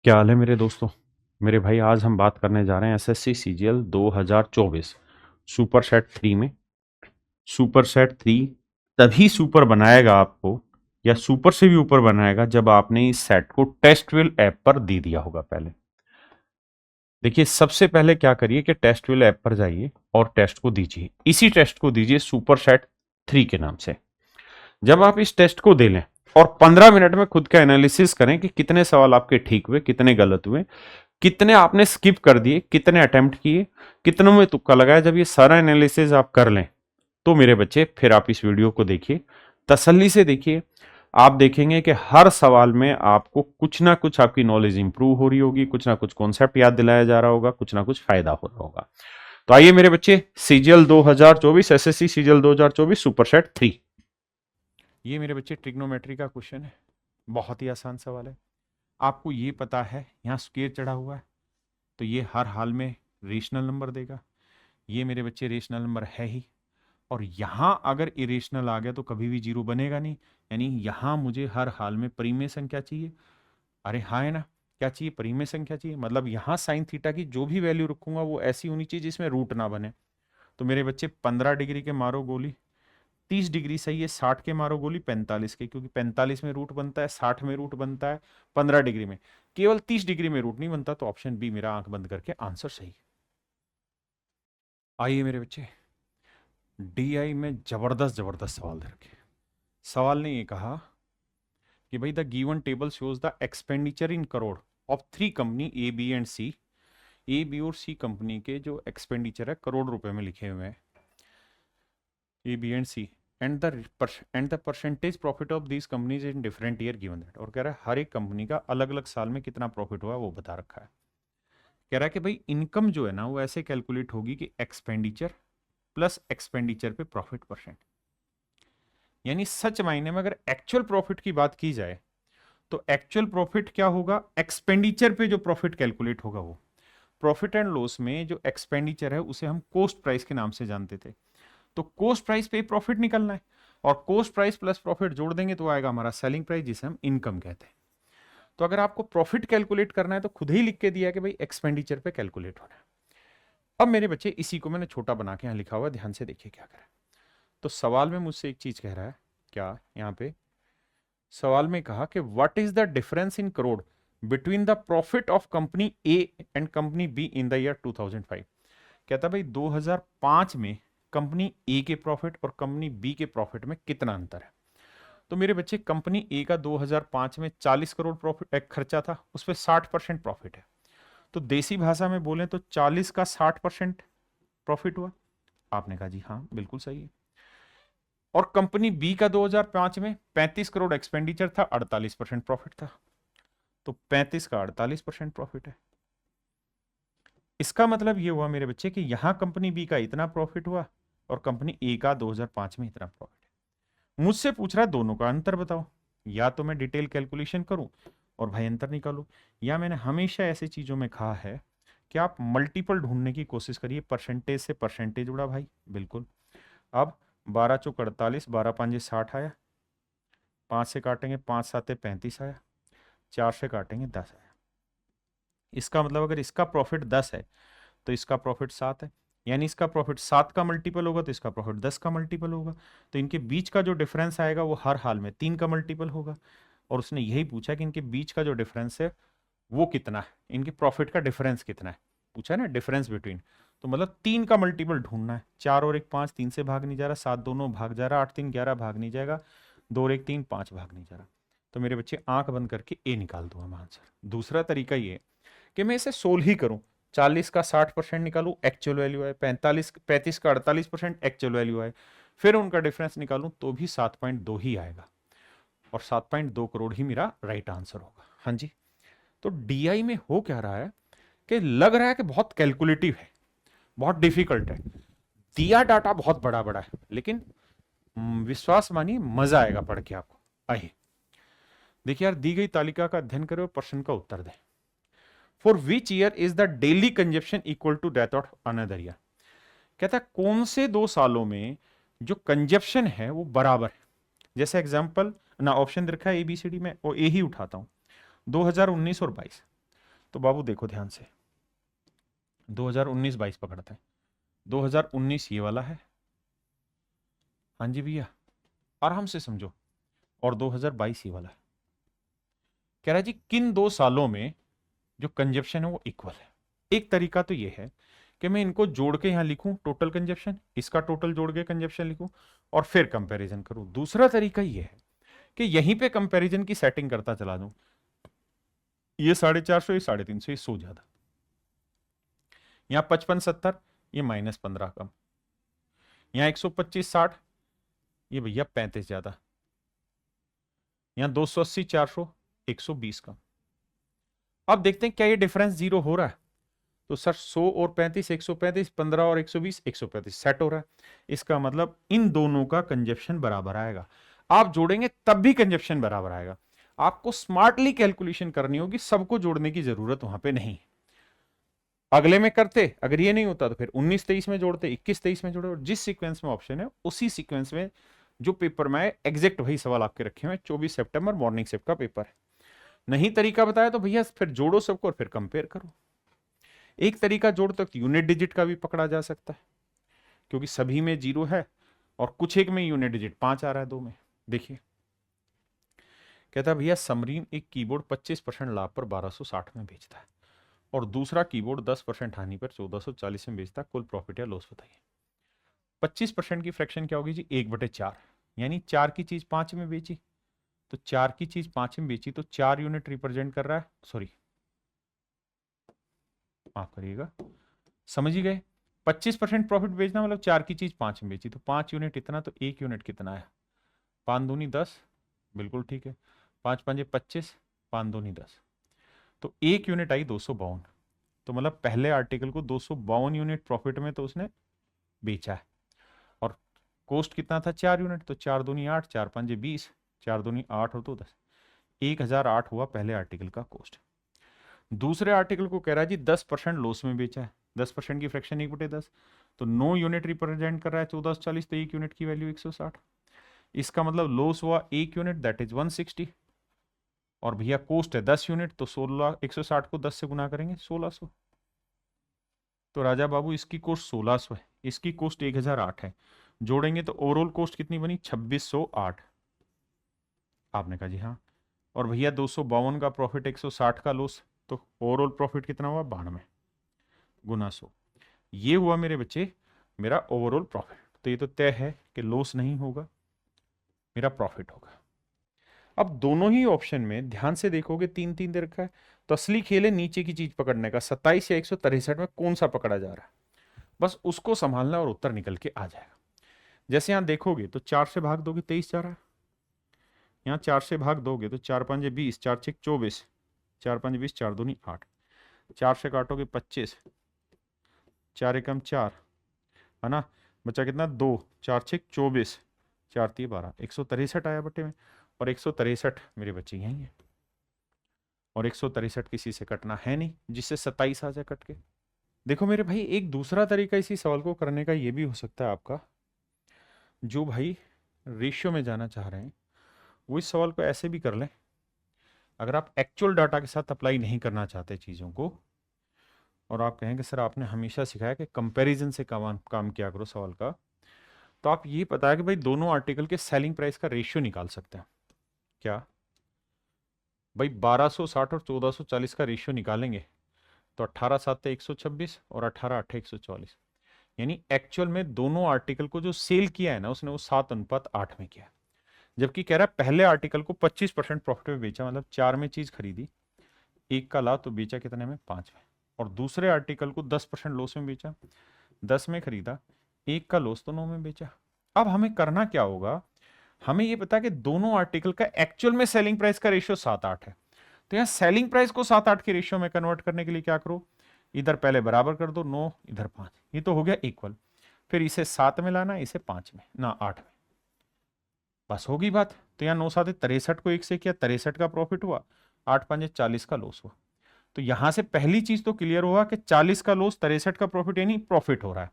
क्या हाल है मेरे दोस्तों। मेरे भाई, आज हम बात करने जा रहे हैं एसएससी सीजीएल 2024 सुपर सेट 3 में। सुपर सेट 3 तभी सुपर बनाएगा आपको, या सुपर से भी ऊपर बनाएगा, जब आपने इस सेट को टेस्टविल ऐप पर दे दिया होगा। पहले देखिए, सबसे पहले क्या करिए कि टेस्टविल ऐप पर जाइए और टेस्ट को दीजिए। इसी टेस्ट को दीजिए सुपर सेट 3 के नाम से। जब आप इस टेस्ट को दे लें और 15 मिनट में खुद का एनालिसिस करें कि कितने सवाल आपके ठीक हुए, कितने गलत हुए, कितने आपने स्किप कर दिए, कितने अटेम्प्ट किए, कितनों में तुक्का लगाया। जब ये सारा एनालिसिस आप कर लें तो मेरे बच्चे फिर आप इस वीडियो को देखिए, तसल्ली से देखिए। आप देखेंगे कि हर सवाल में आपको कुछ ना कुछ आपकी नॉलेज इंप्रूव हो रही होगी, कुछ ना कुछ कॉन्सेप्ट याद दिलाया जा रहा होगा, कुछ ना कुछ फायदा हो रहा होगा। तो आइए मेरे बच्चे, CGL 2024 SSC CGL 2024 super set 3। ये मेरे बच्चे ट्रिग्नोमेट्री का क्वेश्चन है। बहुत ही आसान सवाल है। आपको ये पता है यहाँ स्क्वायर चढ़ा हुआ है, तो ये हर हाल में रेशनल नंबर देगा। ये मेरे बच्चे रेशनल नंबर है ही, और यहाँ अगर इरेशनल आ गया तो कभी भी जीरो बनेगा नहीं। यानी यहाँ मुझे हर हाल में परिमेय संख्या चाहिए। अरे हाँ, है ना? क्या चाहिए? परिमेय संख्या चाहिए। मतलब यहाँ साइन थीटा की जो भी वैल्यू रखूंगा वो ऐसी होनी चाहिए जिसमें रूट ना बने। तो मेरे बच्चे 15 डिग्री के मारो गोली, 30 डिग्री सही है, 60 के मारो गोली 45 के, क्योंकि 45 में रूट बनता है, 60 में रूट बनता है, 15 डिग्री में। केवल 30 डिग्री में रूट नहीं बनता। तो ऑप्शन बी मेरा आंख बंद करके आंसर सही है। आइए मेरे बच्चे, डीआई में जबरदस्त जबरदस्त सवाल दे रखे। सवाल ने ये कहा कि भाई the given table shows the expenditure in crore of 3 company A B and C. A B और सी कंपनी के जो एक्सपेंडिचर है करोड़ रुपए में लिखे हुए हैं, A B and C, and the percentage profit of these companies in different year given that. और कह रहा है हर एक कंपनी का अलग अलग साल में कितना प्रॉफिट हुआ वो बता रखा है। कह रहा है कि भाई इनकम जो है ना वो ऐसे कैलकुलेट होगी कि एक्सपेंडिचर प्लस एक्सपेंडिचर पे प्रॉफिट परसेंट। यानी सच मायने में अगर एक्चुअल प्रॉफिट की बात की जाए तो एक्चुअल प्रॉफिट क्या होगा, एक्सपेंडिचर पे जो प्रॉफिट कैलकुलेट होगा वो। प्रॉफिट एंड लॉस में जो एक्सपेंडिचर है उसे हम कॉस्ट प्राइस के नाम से जानते थे। तो कॉस्ट प्राइस पे प्रॉफिट निकलना है, और कॉस्ट प्राइस प्लस प्रॉफिट जोड़ देंगे तो आएगा हमारा सेलिंग प्राइस, जिसे हम इनकम कहते हैं। तो अगर आपको प्रॉफिट कैलकुलेट करना है तो खुद ही लिख के दिया कि भाई एक्सपेंडिचर पे कैलकुलेट होना है। अब मेरे बच्चे इसी को मैंने छोटा बना के यहाँ लिखा हुआ, ध्यान से देखिए क्या करें। तो सवाल में मुझसे एक चीज कह रहा है, क्या यहाँ पे सवाल में कहा कि what is the difference in crore between the profit of company A and company be in the year 2005। कहता भाई 2005 में कंपनी ए के प्रॉफिट और कंपनी बी के प्रॉफिट में कितना अंतर है। तो मेरे बच्चे, कंपनी ए का 2005 में 40 करोड़ प्रॉफिट खर्चा था, उस पर 60% प्रॉफिट है। तो देसी भाषा में बोले तो 40 का 60% प्रॉफिट हुआ। आपने कहा जी हाँ बिल्कुल सही है। और कंपनी बी का 2005 में 35 करोड़ एक्सपेंडिचर था, 48% प्रॉफिट था। तो 35 का 48% प्रॉफिट है। इसका मतलब ये हुआ मेरे बच्चे कि यहां कंपनी बी का इतना प्रॉफिट हुआ और कंपनी ए का 2005 में इतना प्रॉफिट है। मुझसे पूछ रहा है दोनों का अंतर बताओ। या तो मैं डिटेल कैलकुलेशन करूं और भाई अंतर निकालूं, या मैंने हमेशा ऐसी चीजों में कहा है कि आप मल्टीपल ढूंढने की कोशिश करिए। परसेंटेज से परसेंटेज उड़ा भाई, बिल्कुल। अब 12 चौक 48, 12 पांजे 60 आया, 5 से काटेंगे 5 साते 35 आया, 4 से काटेंगे 10 आया। इसका मतलब अगर इसका प्रॉफिट 10 है तो इसका प्रॉफिट 7 है, यानी इसका प्रॉफिट 7 का मल्टीपल होगा तो इसका प्रॉफिट 10 का मल्टीपल होगा। तो इनके बीच का जो डिफरेंस आएगा वो हर हाल में 3 का मल्टीपल होगा। और उसने यही पूछा कि इनके बीच का जो डिफरेंस है वो कितना है, इनके प्रॉफिट का डिफरेंस कितना है, पूछा है ना, डिफरेंस बिटवीन। तो मतलब 3 का मल्टीपल ढूंढना है। 4 और 1 5, 3 से भाग नहीं जा रहा, 7 दोनों भाग जा रहा, 8 3 11 भाग नहीं जाएगा, 2 और 1 3 5 भाग नहीं जा रहा। तो मेरे बच्चे आंख बंद करके ए निकाल दूंगा मैं आंसर। दूसरा तरीका ये कि मैं इसे सोल्व ही करूं, 40 का 60% निकालूं, एक्चुअल वैल्यू है, 35 का 48% एक्चुअल वैल्यू है, फिर उनका डिफरेंस निकालूं तो भी 7.2 ही आएगा, और 7.2 करोड़ ही मेरा राइट आंसर होगा। हाँ जी। तो डीआई में हो क्या रहा है कि लग रहा है कि बहुत कैलकुलेटिव है, बहुत डिफिकल्ट है, दिया डाटा बहुत बड़ा बड़ा है, लेकिन विश्वास मानिए मजा आएगा पढ़ के आपको। आइए देखिए यार, दी गई तालिका का अध्ययन करें और प्रश्न का उत्तर दें। For which year is the daily consumption equal to that of another year. कहता है कौन से 2 सालों में जो कंजप्शन है वो बराबर है। जैसे एग्जांपल ना, ऑप्शन दे रखा है ए बी सी डी में, और ए ही उठाता हूं, 2019 और 22। तो बाबू देखो ध्यान से, 2019-22 पकड़ते हैं। 2019 ये वाला है, हाँ जी भैया, आराम से समझो, और 2022 ये वाला है। कह रहा है जी किन 2 सालों में जो कंजप्शन है वो इक्वल है। एक तरीका तो ये है कि मैं इनको जोड़ के यहां लिखूं टोटल कंजप्शन, इसका टोटल जोड़ के कंजप्शन लिखूं और फिर कंपैरिजन करूं। दूसरा तरीका ये है कि यहीं पे कंपैरिजन की सेटिंग करता चला दूं, ये 450, ये 350, ये 100 ज्यादा, यहां 55-70, ये -15 कम, यहां 125-60, ये भैया 35 ज्यादा, यहां 280-400, 120 कम। अब देखते हैं क्या ये डिफरेंस जीरो हो रहा है। तो सर 100 और 35, 135, 15 और 120, 135 सेट हो रहा है। इसका मतलब इन दोनों का कंजप्शन बराबर आएगा। आप जोड़ेंगे तब भी कंजप्शन बराबर आएगा। आपको स्मार्टली कैलकुलेशन करनी होगी, सबको जोड़ने की जरूरत वहां पे नहीं। अगले में करते, अगर ये नहीं होता तो फिर 19-23 में जोड़ते, 21-23 में जोड़ते, और जिस सीक्वेंस में ऑप्शन है उसी सीक्वेंस में जो पेपर में एग्जैक्ट वही सवाल आपके रखे हुए हैं। 24 सितंबर मॉर्निंग शिफ्ट का पेपर है। नहीं तरीका बताया तो भैया फिर जोड़ो सबको और फिर कंपेयर करो। एक तरीका जोड़ तक यूनिट डिजिट का भी पकड़ा जा सकता है, क्योंकि सभी में 0 है और कुछ एक में यूनिट डिजिट 5 आ रहा है, 2 में। देखिए कहता है भैया समरीन एक कीबोर्ड 25% लाभ पर 1260 में बेचता है और दूसरा कीबोर्ड 10% हानि पर 1440 में बेचता है। कुल प्रॉफिट या लॉस बताइए। 25% की फ्रैक्शन क्या होगी जी? 1/4, यानी 4 की चीज 5 में बेची, तो 4 की चीज 5 में बेची तो 4 यूनिट रिप्रेजेंट कर रहा है, सॉरी माफ करिएगा, समझ ही गए। 25% प्रॉफिट बेचना मतलब 4 की चीज 5 में बेची, तो 5 यूनिट इतना, तो 1 यूनिट कितना है? 5 दूनी 10, बिल्कुल ठीक है, 5 पंजे 25, 5 दूनी 10, तो 1 यूनिट आई 252। तो मतलब पहले आर्टिकल को 252 यूनिट प्रॉफिट में तो उसने बेचा है। और कॉस्ट कितना था? 4 यूनिट, तो 4 दूनी 8, 4 पंजे 20, 4 दूनी 8 हो तो 10, 1008 हुआ पहले आर्टिकल का कॉस्ट। दूसरे आर्टिकल को कह रहा है जी 10% लॉस में बेचा है, 10% की फ्रैक्शन 1/10, तो 9 यूनिट रिप्रेजेंट कर रहा है 1440, तो 1 यूनिट की वैल्यू 160। इसका मतलब लॉस हुआ 1 यूनिट, दैट इज 160, और भैया कॉस्ट है 10 यूनिट, तो 16, 160 को 10 से गुना करेंगे 1600। तो राजा बाबू इसकी कॉस्ट 1600 है, इसकी कॉस्ट 1008 है, जोड़ेंगे तो ओवरऑल कॉस्ट कितनी बनी? 2608। आपने कहा जी हाँ। और भैया 252 का प्रॉफिट, 160 का लॉस, तो ओवरऑल प्रॉफिट कितना हुआ? 92 गुना 100। ये हुआ मेरे बच्चे मेरा ओवरऑल प्रॉफिट। तो ये तो तय है कि लॉस नहीं होगा, मेरा प्रॉफिट होगा। अब दोनों ही ऑप्शन में ध्यान से देखोगे 3-3 दे रखा है, तो असली खेल है नीचे की चीज पकड़ने का। 27 या 163 में कौन सा पकड़ा जा रहा है, बस उसको संभालना और उत्तर निकल के आ जाएगा। जैसे यहां देखोगे तो 4 से भाग दोगे 23 जा रहा है, यहाँ 4 से भाग दोगे तो 4 5 20, 4 6 24, 4 5 20, 4 दूनी 8, 4 से काटोगे 25, 4 एकम 4, है ना, बचा कितना? 2, 4 6 24, 4 3 12, 163 आया बटे में, और 163 मेरे बच्चे यही है, और 163 किसी से कटना है नहीं जिससे 27 आ जाए कट के। देखो मेरे भाई एक दूसरा तरीका इसी सवाल को करने का ये भी हो सकता है आपका, जो भाई रेशियो में जाना चाह रहे हैं वो इस सवाल को ऐसे भी कर लें। अगर आप एक्चुअल डाटा के साथ अप्लाई नहीं करना चाहते चीज़ों को, और आप कहें कि सर आपने हमेशा सिखाया कि कंपैरिजन से काम किया करो सवाल का, तो आप ये पता है कि भाई दोनों आर्टिकल के सेलिंग प्राइस का रेशियो निकाल सकते हैं। क्या भाई 1260 और 1440 का रेशियो निकालेंगे तो 18/7 126 और 18/8 144, यानी एक्चुअल में दोनों आर्टिकल को जो सेल किया है ना उसने वो 7:8 में किया है। जबकि कह रहा है पहले आर्टिकल को 25% प्रॉफिट में बेचा, मतलब 4 में चीज खरीदी, 1 का लाभ, तो बेचा कितने में? 5 में। और दूसरे आर्टिकल को 10% लॉस में बेचा, 10 में खरीदा, 1 का लॉस, तो 9 में बेचा। अब हमें करना क्या होगा, हमें ये पता कि दोनों आर्टिकल का एक्चुअल में सेलिंग प्राइस का रेशियो 7-8 है, तो यहां सेलिंग प्राइस को 7-8 के रेशियो में कन्वर्ट करने के लिए क्या करो, इधर पहले बराबर कर दो 9, इधर 5, ये तो हो गया इक्वल। फिर इसे 7 में लाना, इसे 5 में ना 8 में, बस होगी बात। तो यहाँ 9 7 63 को 1 से किया, 63 का प्रॉफिट हुआ, 8 5 40 का लॉस हुआ। तो यहां से पहली चीज तो क्लियर हुआ कि 40 का लॉस 63 का प्रॉफिट, यानी प्रॉफिट हो रहा है।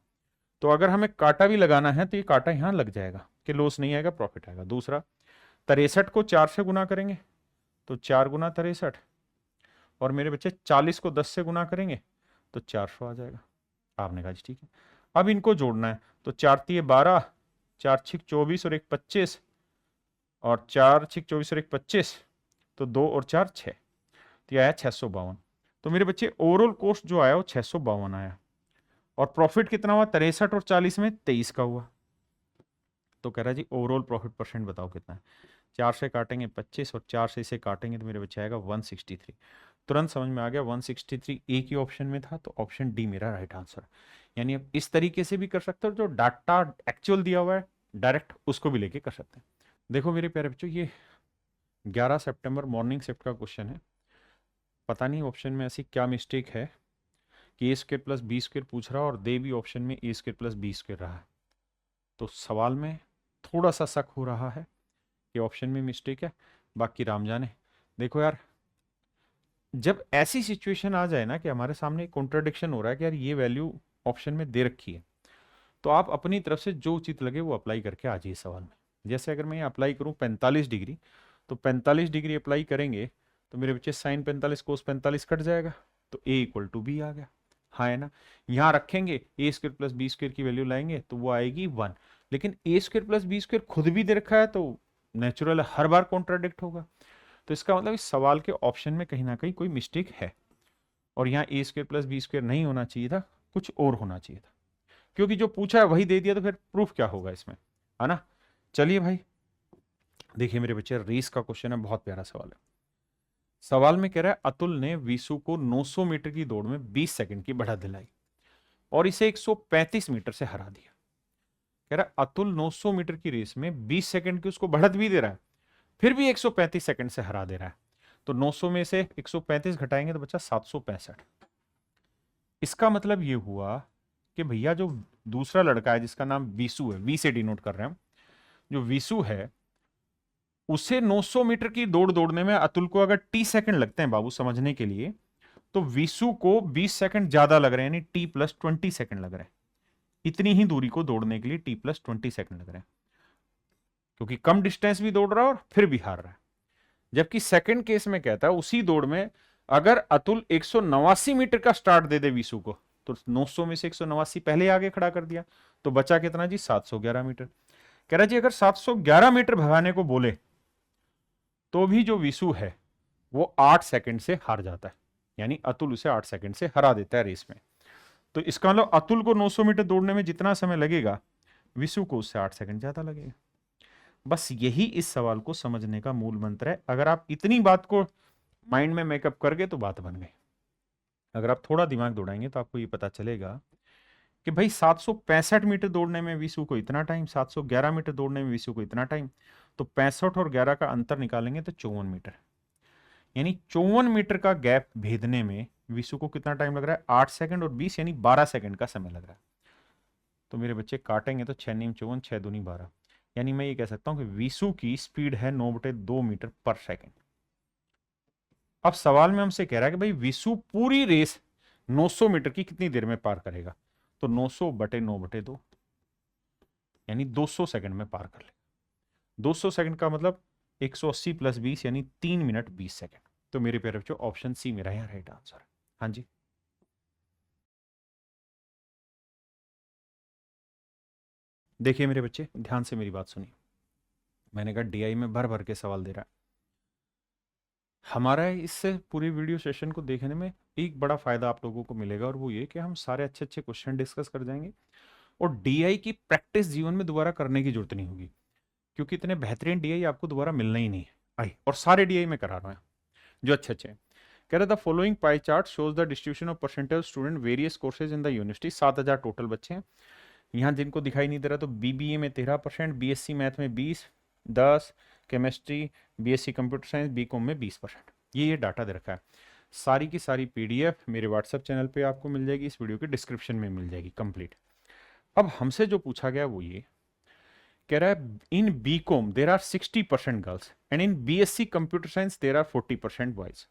तो अगर हमें काटा भी लगाना है तो ये काटा यहां लग जाएगा कि लॉस नहीं आएगा, प्रॉफिट आएगा। दूसरा 63 को 4 से गुना करेंगे तो 4 गुना 63, और मेरे बच्चे 40 को 10 से गुना करेंगे तो 400 आ जाएगा। आपने कहा जी ठीक है। अब इनको जोड़ना है, तो 4 तिये 12, 4 छिक 24 और 1 25, और 4 छिक 24 और 1 25, तो 2 और 4 6, तो यह आया 652। तो मेरे बच्चे ओवरऑल कॉस्ट जो आया वो 652 आया, और प्रॉफिट कितना हुआ, 63 और 40 में 23 का हुआ। तो कह रहा है जी ओवरऑल प्रॉफिट परसेंट बताओ कितना है। 4 से काटेंगे 25 और 4 से इसे काटेंगे तो मेरे बच्चे आएगा 163। तुरंत समझ में आ गया 163 एक ही ऑप्शन में था, तो ऑप्शन डी मेरा राइट आंसर। यानी अब इस तरीके से भी कर सकते हो, जो डाटा एक्चुअल दिया हुआ है डायरेक्ट उसको भी लेके कर सकते हैं। देखो मेरे प्यारे बच्चों, ये 11 सितंबर मॉर्निंग शिफ्ट का क्वेश्चन है। पता नहीं ऑप्शन में ऐसी क्या मिस्टेक है कि ए स्क्वायर प्लस बी स्क्वायर पूछ रहा है और दे भी ऑप्शन में ए स्क्वायर प्लस बी स्क्वायर रहा है। तो सवाल में थोड़ा सा शक हो रहा है कि ऑप्शन में मिस्टेक है, बाकी राम जाने। देखो यार, जब ऐसी सिचुएशन आ जाए ना कि हमारे सामने कॉन्ट्राडिक्शन हो रहा है कि यार ये वैल्यू ऑप्शन में दे रखी है, तो आप अपनी तरफ से जो उचित लगे वो अप्लाई करके आ जाइए सवाल में। जैसे अगर मैं अप्लाई करूं 45 डिग्री, तो 45 डिग्री अप्लाई करेंगे तो मेरे बच्चे साइन 45 कोस 45 कट जाएगा, तो ए इक्वल टू बी आ गया। हाँ है ना। यहाँ रखेंगे ए स्क्वायर प्लस बी स्क्वायर की वैल्यू लाएंगे तो वो आएगी 1, लेकिन ए स्क्वायर प्लस बी स्क्वायर खुद भी दे रखा है, तो नेचुरल हर बार कॉन्ट्राडिक्ट होगा। तो इसका मतलब इस सवाल के ऑप्शन में कहीं ना कहीं कोई मिस्टेक है, और यहाँ ए स्क्वायर प्लस बी स्क्वायर नहीं होना चाहिए था, कुछ और होना चाहिए था, क्योंकि जो पूछा है वही दे दिया, तो फिर प्रूफ क्या होगा इसमें, है ना। चलिए भाई, देखिए मेरे बच्चे, रेस का क्वेश्चन है, बहुत प्यारा सवाल है। सवाल में कह रहा है अतुल ने विशु को 900 मीटर की दौड़ में 20 सेकंड की बढ़त दिलाई और इसे 135 मीटर से हरा दिया। कह रहा है अतुल 900 मीटर की रेस में 20 सेकंड की उसको बढ़त भी दे रहा है, फिर भी 135 सेकंड से हरा दे रहा है। तो 900 में से 135 घटाएंगे तो बचा 765। इसका मतलब ये हुआ कि भैया जो दूसरा लड़का है जिसका नाम विशु है, वी से डिनोट कर रहे हैं, जो विशु है उसे 900 मीटर की दौड़ दौड़ने में अतुल को अगर टी सेकंड लगते हैं बाबू समझने के लिए, तो विशु को 20 सेकंड ज्यादा लग रहे हैं, यानी टी प्लस 20 सेकंड लग रहे हैं। इतनी ही दूरी को दौड़ने के लिए टी प्लस 20 सेकंड लग रहे हैं, क्योंकि कम डिस्टेंस भी दौड़ रहा है और फिर भी हार रहा है। जबकि सेकंड केस में कहता है उसी दौड़ में अगर अतुल 189 मीटर का स्टार्ट दे दे विशु को, तो 900 में से 189 पहले आगे खड़ा कर दिया, तो बचा कितना जी 711 मीटर। कह रहा जी अगर 711 मीटर भगाने को बोले तो भी जो विशु है वो 8 सेकंड से हार जाता है, यानी अतुल उसे 8 सेकंड से हरा देता है रेस में। तो इसका मतलब अतुल को 900 मीटर दौड़ने में जितना समय लगेगा विशु को उससे 8 सेकंड ज्यादा लगेगा। बस यही इस सवाल को समझने का मूल मंत्र है। अगर आप इतनी बात को माइंड में मेकअप कर गए तो बात बन गई। अगर आप थोड़ा दिमाग दौड़ाएंगे तो आपको ये पता चलेगा कि भाई 765 मीटर दौड़ने में विशु को इतना टाइम, 711 मीटर दौड़ने में विशु को इतना टाइम, तो 65 और 11 का अंतर निकालेंगे तो 54 मीटर, यानी 54 मीटर का गैप भेदने में विशु को कितना टाइम लग रहा है, 8 सेकंड और 20 यानी 12 सेकंड का समय लग रहा है। तो मेरे बच्चे काटेंगे तो 6 नीम 54, 6 दूनी 12, यानी मैं ये कह सकता हूं कि विशु की स्पीड है 9/2 मीटर पर सेकंड। अब सवाल में हमसे कह रहा है कि भाई विशु पूरी रेस 900 मीटर की कितनी देर में पार करेगा, तो 900/9/2 यानी 200 सेकंड में पार कर लेगा। 200 सेकंड का मतलब 180 प्लस 20 यानी 3 मिनट 20 सेकंड। तो मेरे प्यारे बच्चों ऑप्शन सी मेरा यहाँ राइट आंसर है। हाँ जी, देखिए मेरे बच्चे ध्यान से मेरी बात सुनिए। मैंने कहा डीआई में भर भर के सवाल दे रहा है। हमारा इससे पूरी वीडियो सेशन को देखने में एक बड़ा फायदा आप लोगों को मिलेगा, और वो ये कि हम सारे अच्छे अच्छे क्वेश्चन डिस्कस कर जाएंगे, और डीआई की प्रैक्टिस जीवन में दोबारा करने की जरूरत नहीं होगी, क्योंकि इतने बेहतरीन डीआई आपको दोबारा मिलना ही नहीं है। आई और सारे डीआई में करा रहा हूँ जो अच्छे अच्छे हैं। कह रहा था following pie chart shows the distribution of percentage student various courses in the university. 7000 total बच्चे हैं यहाँ, जिनको दिखाई नहीं दे रहा तो बीबीए में 13%, बीएससी मैथ में 20, 10 chemistry, BSc computer science, BCom में 20%। ये डाटा दे रखा है। सारी की सारी पीडीएफ मेरे व्हाट्सएप चैनल पे आपको मिल जाएगी, इस वीडियो के डिस्क्रिप्शन में मिल जाएगी कंप्लीट। अब हमसे जो पूछा गया वो ये कह रहा है in BCom there are 60% girls and in BSc computer science there are 40% boys.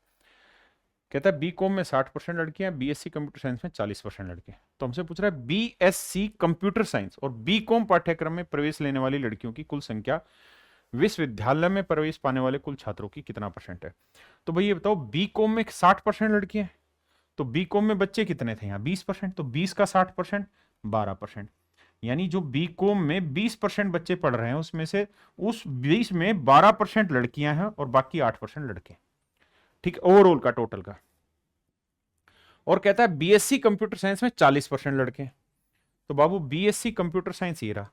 कहता है बीकॉम में 60% लड़कियां, बीएससी कंप्यूटर साइंस में 40% लड़के। तो हमसे पूछ रहा है बीएससी कंप्यूटर साइंस और बीकॉम पाठ्यक्रम में प्रवेश लेने वाली लड़कियों की कुल संख्या विश्वविद्यालय में प्रवेश पाने वाले कुल छात्रों की कितना परसेंट है? तो भाई ये बताओ, बी कॉम में 60% लड़कियां हैं, तो बी कॉम में बच्चे कितने थे यहाँ? 20%, तो 20 का 60% 12%। यानी जो बी कॉम में 20% बच्चे पढ़ रहे हैं, उसमें से उस 20 में 12% लड़कियां हैं और बाकी 8% लड़के। ठीक, ओवरऑल का, टोटल का। और कहता है बीएससी कंप्यूटर साइंस में 40% लड़के हैं। तो बाबू बीएससी कंप्यूटर साइंस ये रहा,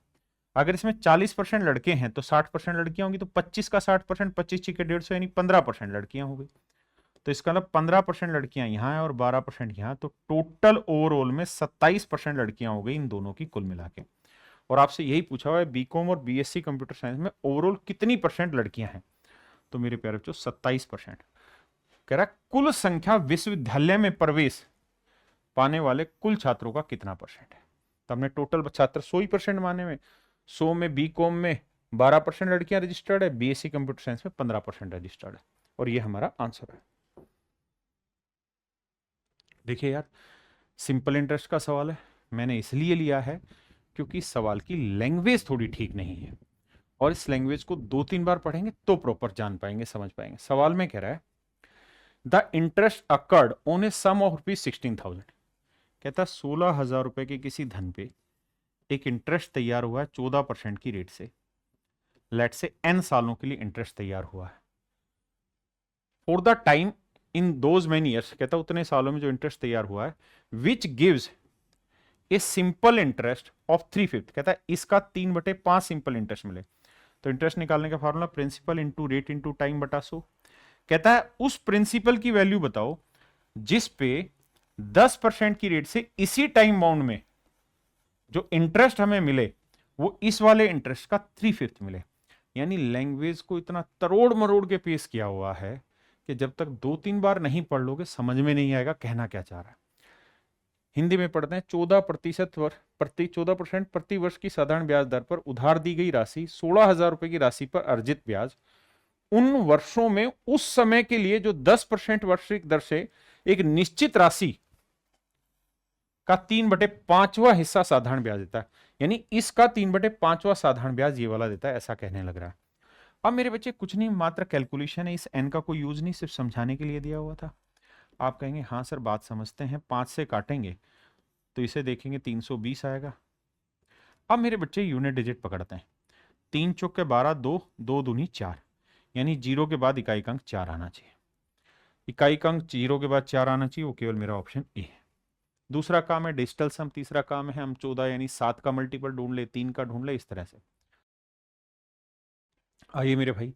अगर इसमें 40% लड़के हैं तो 60% लड़कियां होंगी, तो 25 का 60%, 25 के 150, यानी 15% लड़कियां हो गई। तो इसका मतलब 15% लड़कियां यहां हैं और 12% यहां, तो टोटल ओवरऑल में 27% लड़कियां हो गई इन दोनों की कुल मिला के। और आपसे यही पूछा हुआ है बीकॉम और बीएससी कंप्यूटर साइंस में ओवरऑल कितनी परसेंट लड़कियां हैं? तो मेरे प्यारे बच्चों 27%। कह रहा कुल संख्या विश्वविद्यालय में प्रवेश पाने वाले कुल छात्रों का कितना परसेंट है? तो हमने टोटल छात्र 100% माने में, 100 में बी कॉम में 12% लड़कियां रजिस्टर्ड है, बीएससी कंप्यूटर साइंस में 15% रजिस्टर्ड है, और ये हमारा आंसर है। देखिए यार, सिंपल इंटरेस्ट का सवाल है, मैंने इसलिए लिया है क्योंकि सवाल की लैंग्वेज थोड़ी ठीक नहीं है, और इस लैंग्वेज को 2-3 बार पढ़ेंगे तो प्रॉपर जान पाएंगे, समझ पाएंगे। सवाल में कह रहा है the interest accrued on a sum of rupees 16,000। कहता 16,000 रुपए के किसी धन पे एक इंटरेस्ट तैयार हुआ है 14% की रेट से, लेट से n सालों के लिए इंटरेस्ट तैयार हुआ है for the time in those many years. कहता उतने सालों में जो इंटरेस्ट तैयार हुआ है, which gives a simple interest of 3/5। कहता है इसका 3/5 सिंपल इंटरेस्ट मिले। तो इंटरेस्ट निकालने का formula principal into rate into time बटा 100। कहता है उस प्रिंसिपल की वैल्यू बताओ जिस पे 10% की रेट से इसी टाइम बाउंड में जो इंटरेस्ट हमें मिले वो इस वाले इंटरेस्ट का 3/5 मिले। यानी लैंग्वेज को इतना तरोड़ मरोड़ के पेश किया हुआ है कि जब तक 2-3 बार नहीं पढ़ लोगे समझ में नहीं आएगा कहना क्या चाह रहा है। हिंदी में पढ़ते हैं 14% प्रति वर्ष की साधारण ब्याज दर पर उधार दी गई राशि 16,000 रुपए की राशि पर अर्जित ब्याज उन वर्षों में उस समय के लिए जो 10% वार्षिक दर से एक निश्चित राशि का 3/5वां हिस्सा साधारण ब्याज देता है। यानी इसका 3/5वां साधारण ब्याज ये वाला देता है, ऐसा कहने लग रहा है। अब मेरे बच्चे कुछ नहीं, मात्र कैलकुलेशन है, इस एन का कोई यूज नहीं, सिर्फ समझाने के लिए दिया हुआ था। आप कहेंगे हाँ सर बात समझते हैं, 5 से काटेंगे तो इसे देखेंगे 320 आएगा। अब मेरे बच्चे यूनिट डिजिट पकड़ते हैं, 3 चौक के 12, 2 2 दूनी 4, यानी 0 के बाद इकाई अंक 4 आना चाहिए। इकाई अंक 0 के बाद 4 आना चाहिए, वो केवल मेरा ऑप्शन ए है। दूसरा काम है डिजिटल सम, तीसरा काम है हम 14 यानी 7 का मल्टीपल ढूंढ ले, 3 का ढूंढ ले, इस तरह से। आइए मेरे भाई,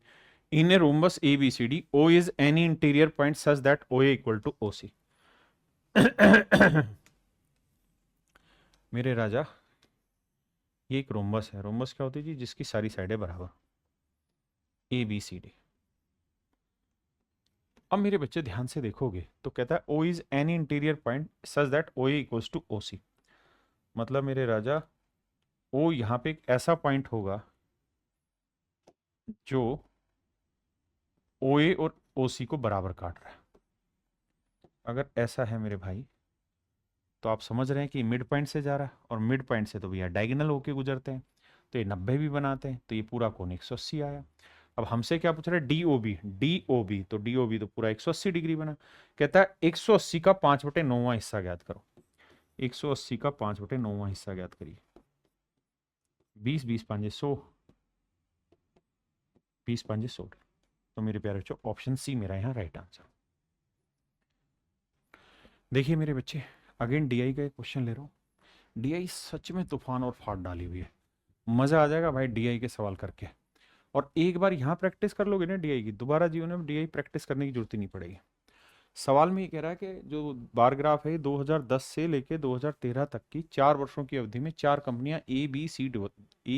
in a rhombus A B C D O is any interior point such that O A equal to O C. मेरे राजा, ये एक रोम्बस है। रोम्बस क्या होती है जी? जिसकी सारी साइडें बराबर, ए बी सी डी। अब मेरे बच्चे ध्यान से देखोगे तो कहता है O is any interior point such that O A equals to O C. मतलब मेरे राजा, ओ यहां पे एक ऐसा पॉइंट होगा जो ओ ए और ओ सी को बराबर काट रहा है। अगर ऐसा है मेरे भाई तो आप समझ रहे हैं कि मिड पॉइंट से जा रहा है, और मिड पॉइंट से तो भैया डायगोनल होके गुजरते हैं, तो ये 90 भी बनाते हैं, तो ये पूरा कोण 180 आया। अब हमसे क्या पूछ रहा है? डीओबी। डीओबी तो डीओबी तो पूरा 180 डिग्री बना। कहता है 180 का 5/9वां हिस्सा ज्ञात करो। 180 का 5/9वां हिस्सा ज्ञात करिए। 20 20 5 100, 20 5 100। तो मेरे प्यारे बच्चों ऑप्शन सी मेरा यहाँ राइट आंसर। देखिए मेरे बच्चे, अगेन डीआई का एक क्वेश्चन ले रहा हूँ। डीआई सच में तूफान और फाड़ डाली हुई है, मजा आ जाएगा भाई डीआई के सवाल करके। और एक बार यहाँ प्रैक्टिस कर लोगे ना डीआई की, दोबारा जीवन में डीआई प्रैक्टिस करने की जरूरत ही नहीं पड़ेगी। सवाल में ये कह रहा है कि जो बार ग्राफ है 2010 से लेके 2013 तक की 4 वर्षों की अवधि में 4 कंपनियां ए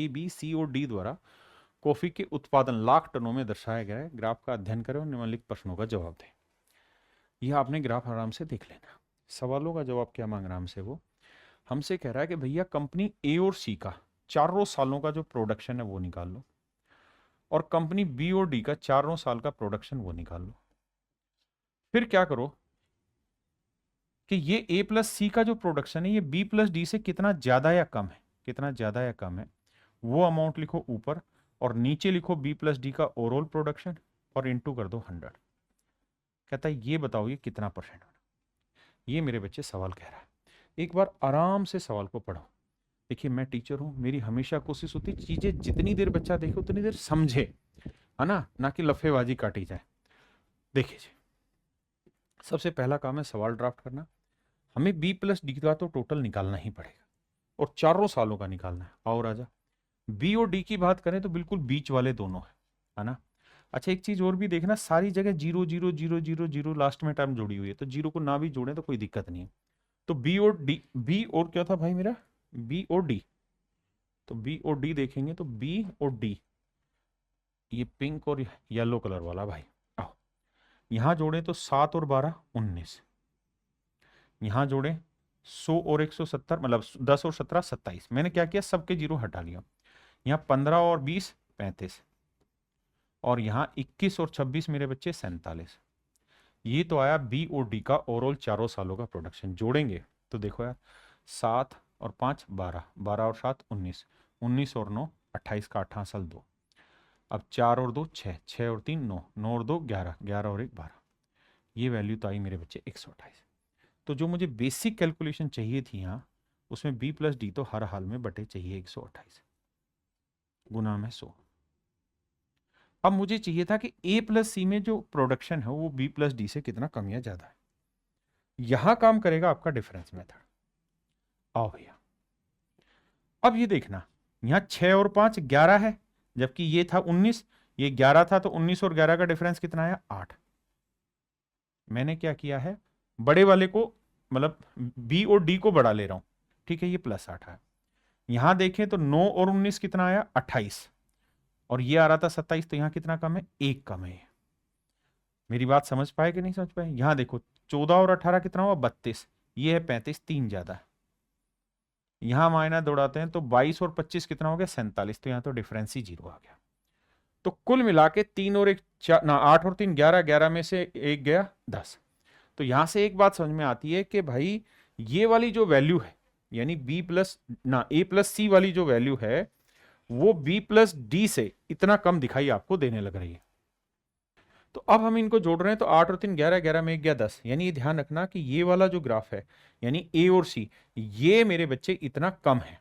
बी सी और डी द्वारा कॉफी के उत्पादन लाख टनों में दर्शाया गया है। ग्राफ का अध्ययन करें और निम्नलिखित प्रश्नों का जवाब दें। यह आपने ग्राफ आराम से देख लेना। सवालों का जवाब क्या मांग रहा है हमसे? वो हमसे कह रहा है कि भैया कंपनी ए और सी का चारों सालों का जो प्रोडक्शन है वो निकाल लो, और कंपनी बी और डी का चारों साल का प्रोडक्शन वो निकाल लो। फिर क्या करो कि ये ए प्लस सी का जो प्रोडक्शन है ये बी प्लस डी से कितना ज्यादा या कम है, कितना ज्यादा या कम है वो अमाउंट लिखो ऊपर, और नीचे लिखो बी प्लस डी का ओवरऑल प्रोडक्शन और इनटू कर दो 100। कहता है ये बताओ ये कितना परसेंट होना। ये मेरे बच्चे सवाल कह रहा है, एक बार आराम से सवाल को पढ़ो। देखिए मैं टीचर हूं, मेरी हमेशा कोशिश होती है चीजें जितनी देर बच्चा देखे उतनी देर समझे, है ना कि लफेबाजी काटी जाए। देखिए जी, सबसे पहला काम है सवाल ड्राफ्ट करना। हमें बी प्लस डी का तो टोटल निकालना ही पड़ेगा और चारों सालों का निकालना है। आओ राजा, बी और डी की बात करें तो बिल्कुल बीच वाले दोनों है ना। अच्छा एक चीज और भी देखना, सारी जगह 0 0 0 0 0 लास्ट में टर्म जुड़ी हुई है, तो जीरो को ना भी जोड़े तो कोई दिक्कत नहीं है। तो बी और डी, बी और क्या था भाई मेरा, बी और डी, तो बी और डी देखेंगे तो बी और डी, ये पिंक और येलो कलर वाला भाई, आओ यहां जोड़े तो 7 और 12 19, यहां जोड़े 100 और 170 मतलब 10 और 17 27। मैंने क्या किया, सबके जीरो हटा लिया। यहाँ 15 और 20 35, और यहाँ 21 और 26 मेरे बच्चे 47। ये तो आया बी और डी का ओवरऑल चारों सालों का प्रोडक्शन। जोड़ेंगे तो देखो यार, 7 और 5 12, 12 और 7 19, 19 और 9 28 का 8 साल 2, अब 4 और 2 6, 6 और 3 9, 9 और 2 11, 11 और 1 12। ये वैल्यू तो आई मेरे बच्चे 128। तो जो मुझे बेसिक कैलकुलेशन चाहिए थी यहाँ, उसमें बी प्लस डी तो हर हाल में बटे चाहिए 128 गुना में 100। अब मुझे चाहिए था कि ए प्लस सी में जो प्रोडक्शन है वो बी प्लस डी से कितना कम या ज्यादा है। यहां काम करेगा आपका डिफरेंस मेथड। आओ भैया, अब ये देखना, यहां 6 और 5 11 है, जबकि ये था 19, ये 11 था, तो 19 और 11 का डिफरेंस कितना आया 8। मैंने क्या किया है, बड़े वाले को मतलब बी और डी को बड़ा ले रहा हूं, ठीक है, ये प्लस 8 है। यहां देखें तो 9 और 19 कितना आया 28, और ये आ रहा था 27, तो यहां कितना कम है, 1 कम है। मेरी बात समझ पाए कि नहीं समझ पाए। यहां देखो 14 और 18 कितना हुआ 32, ये है 35, 3 ज्यादा है। यहां मायना दौड़ाते हैं तो 22 और 25 कितना हो गया 47, तो यहां तो डिफरेंस ही 0 आ गया। तो कुल मिला के 3 और 1 ना 8 और 3 11, 11 में से 1 गया 10। तो यहां से एक बात समझ में आती है कि भाई ये वाली जो वैल्यू है, यानी बी प्लस ना ए प्लस सी वाली जो वैल्यू है, वो बी प्लस डी से इतना कम दिखाई आपको देने लग रही है। तो अब हम इनको जोड़ रहे हैं तो 8 और 3 11, 11 में 1 गया 10। यानी ये ध्यान रखना कि ये वाला जो ग्राफ है, यानी ए और सी, ये मेरे बच्चे इतना कम है।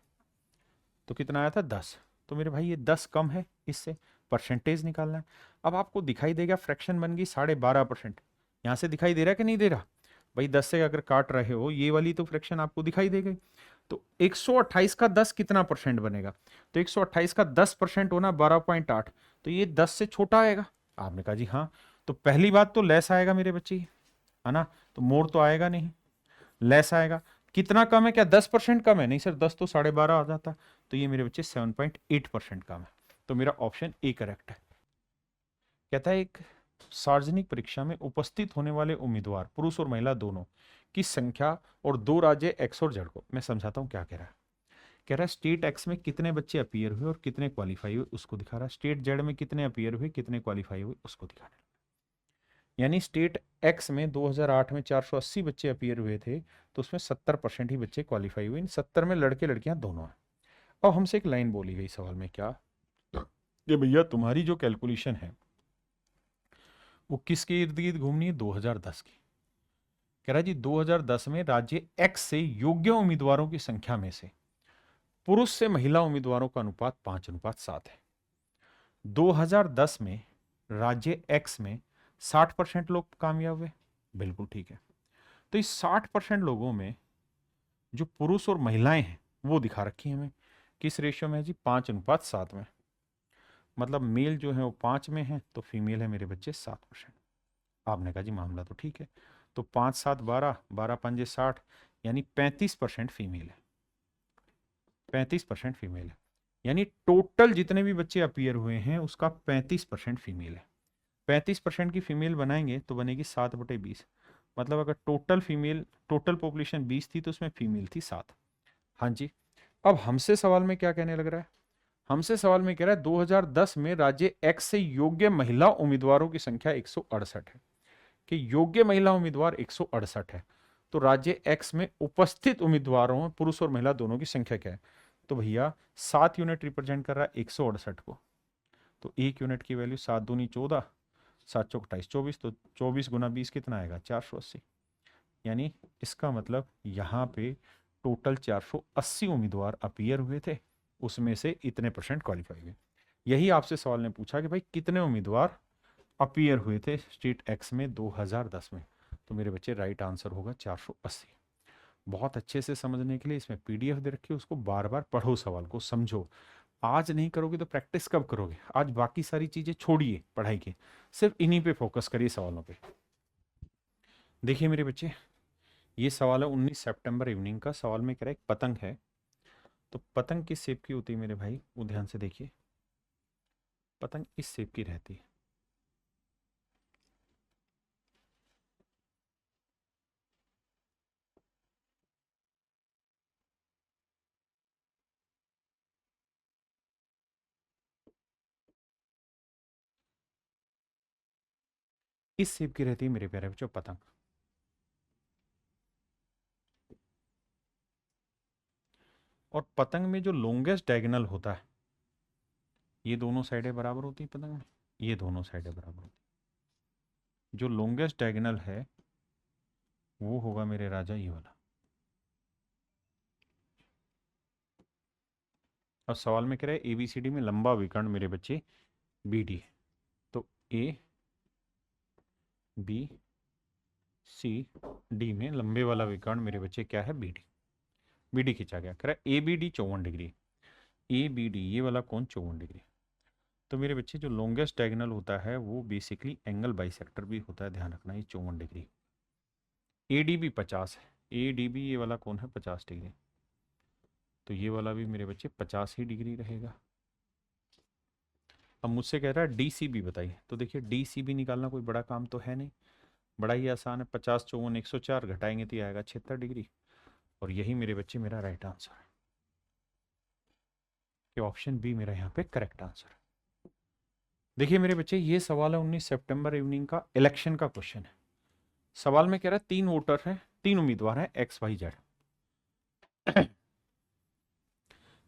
तो कितना आया था 10, तो मेरे भाई ये 10 कम है, इससे परसेंटेज निकालना है। अब आपको दिखाई देगा फ्रैक्शन बन गई 12.5%। यहां से दिखाई दे रहा है कि नहीं दे रहा भाई, 10 से अगर काट रहे हो ये वाली तो फ्रैक्शन आपको दिखाई दे गई। तो 128 का 10 कितना परसेंट बनेगा, तो 128 का 10% होना 12.8, तो ये 10 से छोटा आएगा। आपने कहा जी हाँ, तो पहली बात तो लेस आएगा मेरे बच्चे, है ना, तो मोर तो आएगा नहीं, लेस आएगा। कितना कम है, क्या 10% कम है, नहीं सर 10 तो 12.5 आ जाता, तो ये मेरे बच्चे 7.8% कम है। तो मेरा ऑप्शन ए करेक्ट है। कहता है एक सार्वजनिक परीक्षा में उपस्थित होने वाले उम्मीदवार पुरुष और महिला दोनों की संख्या और दो राज्य एक्स और जेड को, मैं समझाता हूं क्या कह रहा है। कह रहा है स्टेट एक्स में कितने बच्चे अपीयर हुए और कितने क्वालिफाई हुए उसको दिखा रहा है, स्टेट जेड में कितने अपीयर हुए कितने क्वालिफाई हुए उसको दिखाना है। यानी स्टेट एक्स में 2008 में 480 बच्चे अपीयर हुए थे, तो उसमें 70% ही बच्चे क्वालिफाई हुए, इन 70 में लड़के लड़कियां दोनों हैं। अब हमसे एक लाइन बोली गई सवाल में, क्या कि भैया तुम्हारी जो कैलकुलेशन है वो किसके इर्द गिर्द घूमनी है, 2010 की। कह रहा है जी 2010 में राज्य एक्स से योग्य उम्मीदवारों की संख्या में से पुरुष से महिला उम्मीदवारों का अनुपात 5:7 है। 2010 में राज्य एक्स में 60% लोग कामयाब हुए, बिल्कुल ठीक है। तो इस 60% लोगों में जो पुरुष और महिलाएं हैं वो दिखा रखी है हमें, किस रेशियो में है जी, 5:7 में। मतलब मेल जो है वो 5 में है, तो फीमेल है मेरे बच्चे 7%। आपने कहा जी मामला तो ठीक है, तो 5 7 12, 12 5 60, यानी 35% फीमेल है, 35% फीमेल है। यानी टोटल जितने भी बच्चे अपीयर हुए हैं उसका 35% फीमेल है। 35% की फीमेल बनाएंगे तो बनेगी 7/20। मतलब अगर टोटल फीमेल, टोटल पॉपुलेशन 20 थी तो उसमें फीमेल थी 7। हाँ जी। अब हमसे सवाल में क्या कहने लग रहा है, हमसे सवाल में कह रहा है 2010 में राज्य एक्स से योग्य महिला उम्मीदवारों की संख्या 168 है, कि योग्य महिला उम्मीदवार 168 है। तो राज्य एक्स में उपस्थित उम्मीदवारों पुरुष और महिला दोनों की संख्या क्या है, तो भैया 7 यूनिट रिप्रेजेंट कर रहा है 168 को, तो 1 यूनिट की वैल्यू 7 दूनी 14, 7 चौक 28 24, तो 24 गुना 20 कितना आएगा 480। यानी इसका मतलब यहाँ पे टोटल 480 उम्मीदवार अपीयर हुए थे, उसमें से इतने परसेंट क्वालिफाई हुए। यही आपसे सवाल ने पूछा कि भाई कितने उम्मीदवार अपीयर हुए थे स्टेट एक्स में 2010 में, तो मेरे बच्चे राइट आंसर होगा 480। बहुत अच्छे से समझने के लिए इसमें पीडीएफ दे रखी है, उसको बार बार पढ़ो, सवाल को समझो। आज नहीं करोगे तो प्रैक्टिस कब करोगे? आज बाकी सारी चीजें छोड़िए पढ़ाई के, सिर्फ इन्हीं पे फोकस करिए, सवालों पे। देखिए मेरे बच्चे, ये सवाल है 19 सितंबर इवनिंग का। सवाल में कह रहा है एक पतंग है, तो पतंग किस शेप की होती है मेरे भाई? वो ध्यान से देखिए, पतंग इस शेप की रहती है। इस शेप की रहती है मेरे प्यारे बच्चों पतंग। और पतंग में जो लॉन्गेस्ट डायगोनल होता है, ये दोनों साइडें बराबर होती हैं पतंग में, ये दोनों साइडें बराबर होती हैं। जो लॉन्गेस्ट डायगोनल है वो होगा मेरे राजा ये वाला। और सवाल में कह रहे हैं एबीसीडी में लंबा विकर्ण मेरे बच्चे बीडी है, तो ए बी सी डी में लंबे वाला विकर्ण मेरे बच्चे क्या है? बीडी। बीडी खींचा गया, कह रहा है A B D 54 degree, A B D ये वाला कोण 54 डिग्री। तो मेरे बच्चे जो लॉन्गेस्ट डायगोनल होता है वो बेसिकली एंगल बाइसेक्टर भी होता है, ध्यान रखना, ये 54 डिग्री। ए डी बी 50 है, ए डी बी ये वाला कोण है 50 डिग्री, तो ये वाला भी मेरे बच्चे 50 ही डिग्री रहेगा। अब मुझसे कह रहा है डी सी बी बताइए, तो देखिए डी सी बी निकालना कोई बड़ा काम तो है नहीं, बड़ा ही आसान है। 50 54 104 घटाएंगे तो ये आएगा 76 डिग्री, और यही मेरे बच्चे मेरा राइट आंसर है, कि ऑप्शन बी मेरा यहाँ पे करेक्ट आंसर है। देखिए मेरे बच्चे, ये सवाल है 19 सितंबर इवनिंग का, इलेक्शन का क्वेश्चन है। सवाल में कह रहा है 3 वोटर हैं, 3 उम्मीदवार हैं एक्स वाई जेड।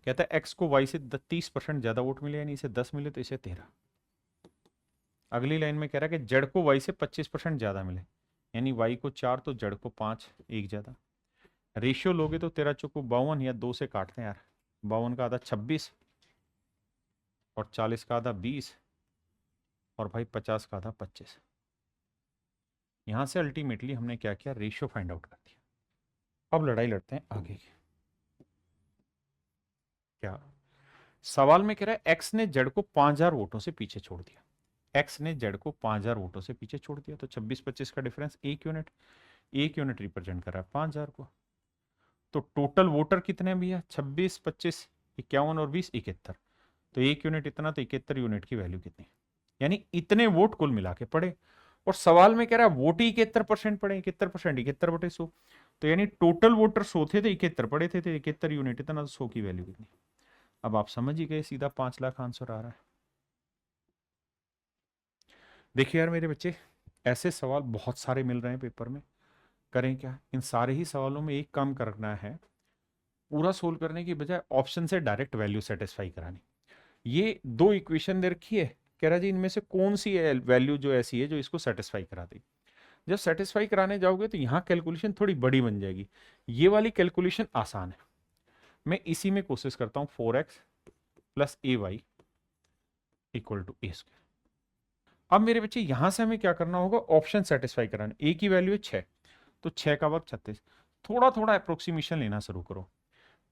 कहता है एक्स को वाई से 30% ज्यादा वोट मिले, यानी इसे 10 मिले तो इसे 13। अगली लाइन में कह रहा है कि जेड को वाई से 25% ज्यादा मिले, यानी वाई को 4 तो जेड को 5, एक ज्यादा। रेशियो लोगे तो 13 चौको 52, या 2 से काटते हैं यार, 52 का आधा 26, और 40 का आधा 20, और भाई 50 का आधा 25। यहां से अल्टीमेटली हमने क्या किया? रेशियो फाइंड आउट कर दिया। अब लड़ाई लड़ते हैं आगे की। क्या सवाल में कह रहा है एक्स ने जेड को 5000 वोटों से पीछे छोड़ दिया। एक्स ने जेड को 5000 वोटों से पीछे छोड़ दिया, तो 26-25 का डिफरेंस 1 यूनिट, 1 यूनिट रिप्रेजेंट कर रहा है 5000 को। तो टोटल वोटर कितने भैया? 26 25 51 और 20 71, तो 1 यूनिट इतना, तो 71 यूनिट की वैल्यू कितनी? यानी इतने वोट कुल मिला के पड़े। और सवाल में कह रहा है वोट ही 71% पड़े, 71%, 71/100, तो यानी टोटल वोटर 100 थे तो 71 पड़े थे, तो 71 यूनिट इतना, तो 100 की वैल्यू कितनी? अब आप समझ ही गए, सीधा 5 लाख आंसर आ रहा है। देखिए यार मेरे बच्चे, ऐसे सवाल बहुत सारे मिल रहे हैं पेपर में, करें क्या? इन सारे ही सवालों में एक काम करना है, पूरा सोल्व करने की बजाय ऑप्शन से डायरेक्ट वैल्यू सेटिस्फाई करानी। ये 2 इक्वेशन दे रखी है, कह रहा जी इनमें से कौन सी वैल्यू जो ऐसी है जो इसको सेटिस्फाई करा दे। जब सेटिस्फाई कराने जाओगे तो यहाँ कैलकुलेशन थोड़ी बड़ी बन जाएगी, ये वाली कैलकुलेशन आसान है। मैं इसी में कोशिश करता हूँ, 4x plus A Y equal to A square. अब मेरे बच्चे यहां से हमें क्या करना होगा? ऑप्शन सेटिस्फाई कराना। ए की वैल्यू है 6, तो 6 का वर्ग 36। थोड़ा थोड़ा अप्रोक्सीमेशन लेना शुरू करो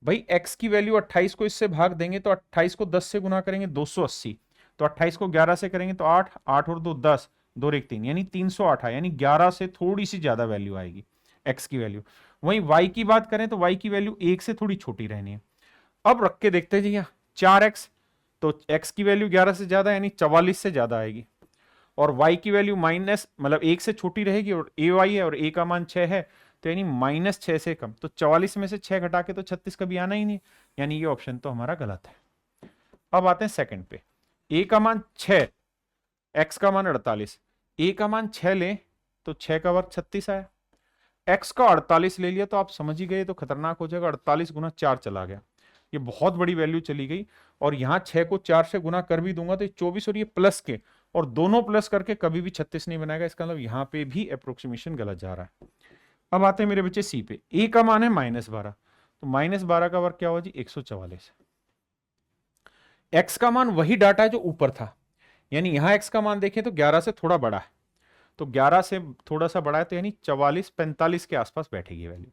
भाई। x की वैल्यू 28 को इससे भाग देंगे तो 28 को 10 से गुना करेंगे 280, तो 28 को 11 से करेंगे तो 8, 8 और 2 10, 2 और 1 3, यानी 308 है, यानी 11 से थोड़ी सी ज्यादा वैल्यू आएगी x की वैल्यू। वहीं y की बात करें तो y की वैल्यू 1 से थोड़ी छोटी रहनी है। अब रख के देखते हैं जी, 4x, तो x की वैल्यू 11 से ज्यादा यानी 44 से ज्यादा आएगी, और y की वैल्यू माइनस मतलब 1 से छोटी रहेगी, और ए वाई है और a का मान 6 है, तो यानी -6 से कम, तो 44 में से 6 घटा के तो 36 कभी आना ही नहीं, यानी ये ऑप्शन तो हमारा गलत है। अब आते हैं सेकंड पे, a का मान 6, x का मान 48, a का मान 6 ले तो 6 का वर्ग 36 आया, x का 48 ले लिया तो आप समझ ही गए तो खतरनाक हो जाएगा, 48 गुना 4 चला गया, ये बहुत बड़ी वैल्यू चली गई। और यहाँ 6 को 4 से गुना कर भी दूंगा तो ये 24 और ये प्लस के, और दोनों प्लस करके कभी भी 36 नहीं बनाएगा। इसका मतलब यहाँ पे भी अप्रोक्सीमेशन गलत जा रहा है। अब आते हैं मेरे बच्चे सी पे। ए का मान है -12, तो -12 का वर्ग क्या होगा जी 144। एक्स का मान वही डाटा है जो ऊपर था, यानी यहां एक्स का मान देखें तो 11 से थोड़ा बड़ा है, तो 11 से थोड़ा सा बड़ा है, तो यानी 44-45 के आसपास बैठेगी वैल्यू।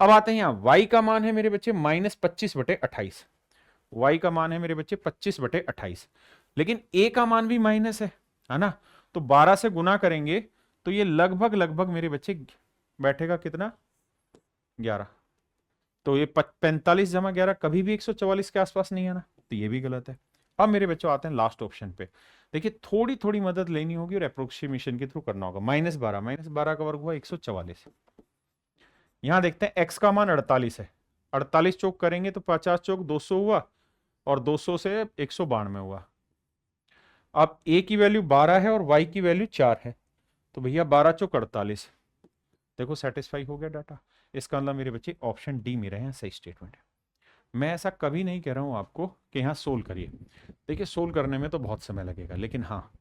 अब आते हैं यहां वाई का मान है मेरे बच्चे -25/28। वाई का मान है मेरे बच्चे 25/28, लेकिन ए का मान भी माइनस है ना, तो 12 से गुना करेंगे तो ये लगभग लगभग मेरे बच्चे बैठेगा कितना 11। तो ये 45 जमा 11 कभी भी 144 के आसपास नहीं है ना, तो ये भी गलत है। अब मेरे बच्चों आते हैं लास्ट ऑप्शन पे। देखिए थोड़ी थोड़ी मदद लेनी होगी और अप्रोक्सीमेशन के थ्रू करना होगा। -12 का वर्ग हुआ 144। यहां देखते हैं एक्स का मान 48 है, 48 चौक करेंगे तो 50 चौक 200 हुआ, और 200 से 192 हुआ। अब ए की वैल्यू 12 है और वाई की वैल्यू 4 है, तो भैया 12 चौक 48, देखो सेटिस्फाई हो गया डाटा। इसका मतलब मेरे बच्चे ऑप्शन डी मेरे हैं सही स्टेटमेंट है। मैं ऐसा कभी नहीं कह रहा हूं आपको कि यहाँ सोल्व करिए, देखिए सोल्व करने में तो बहुत समय लगेगा, लेकिन हाँ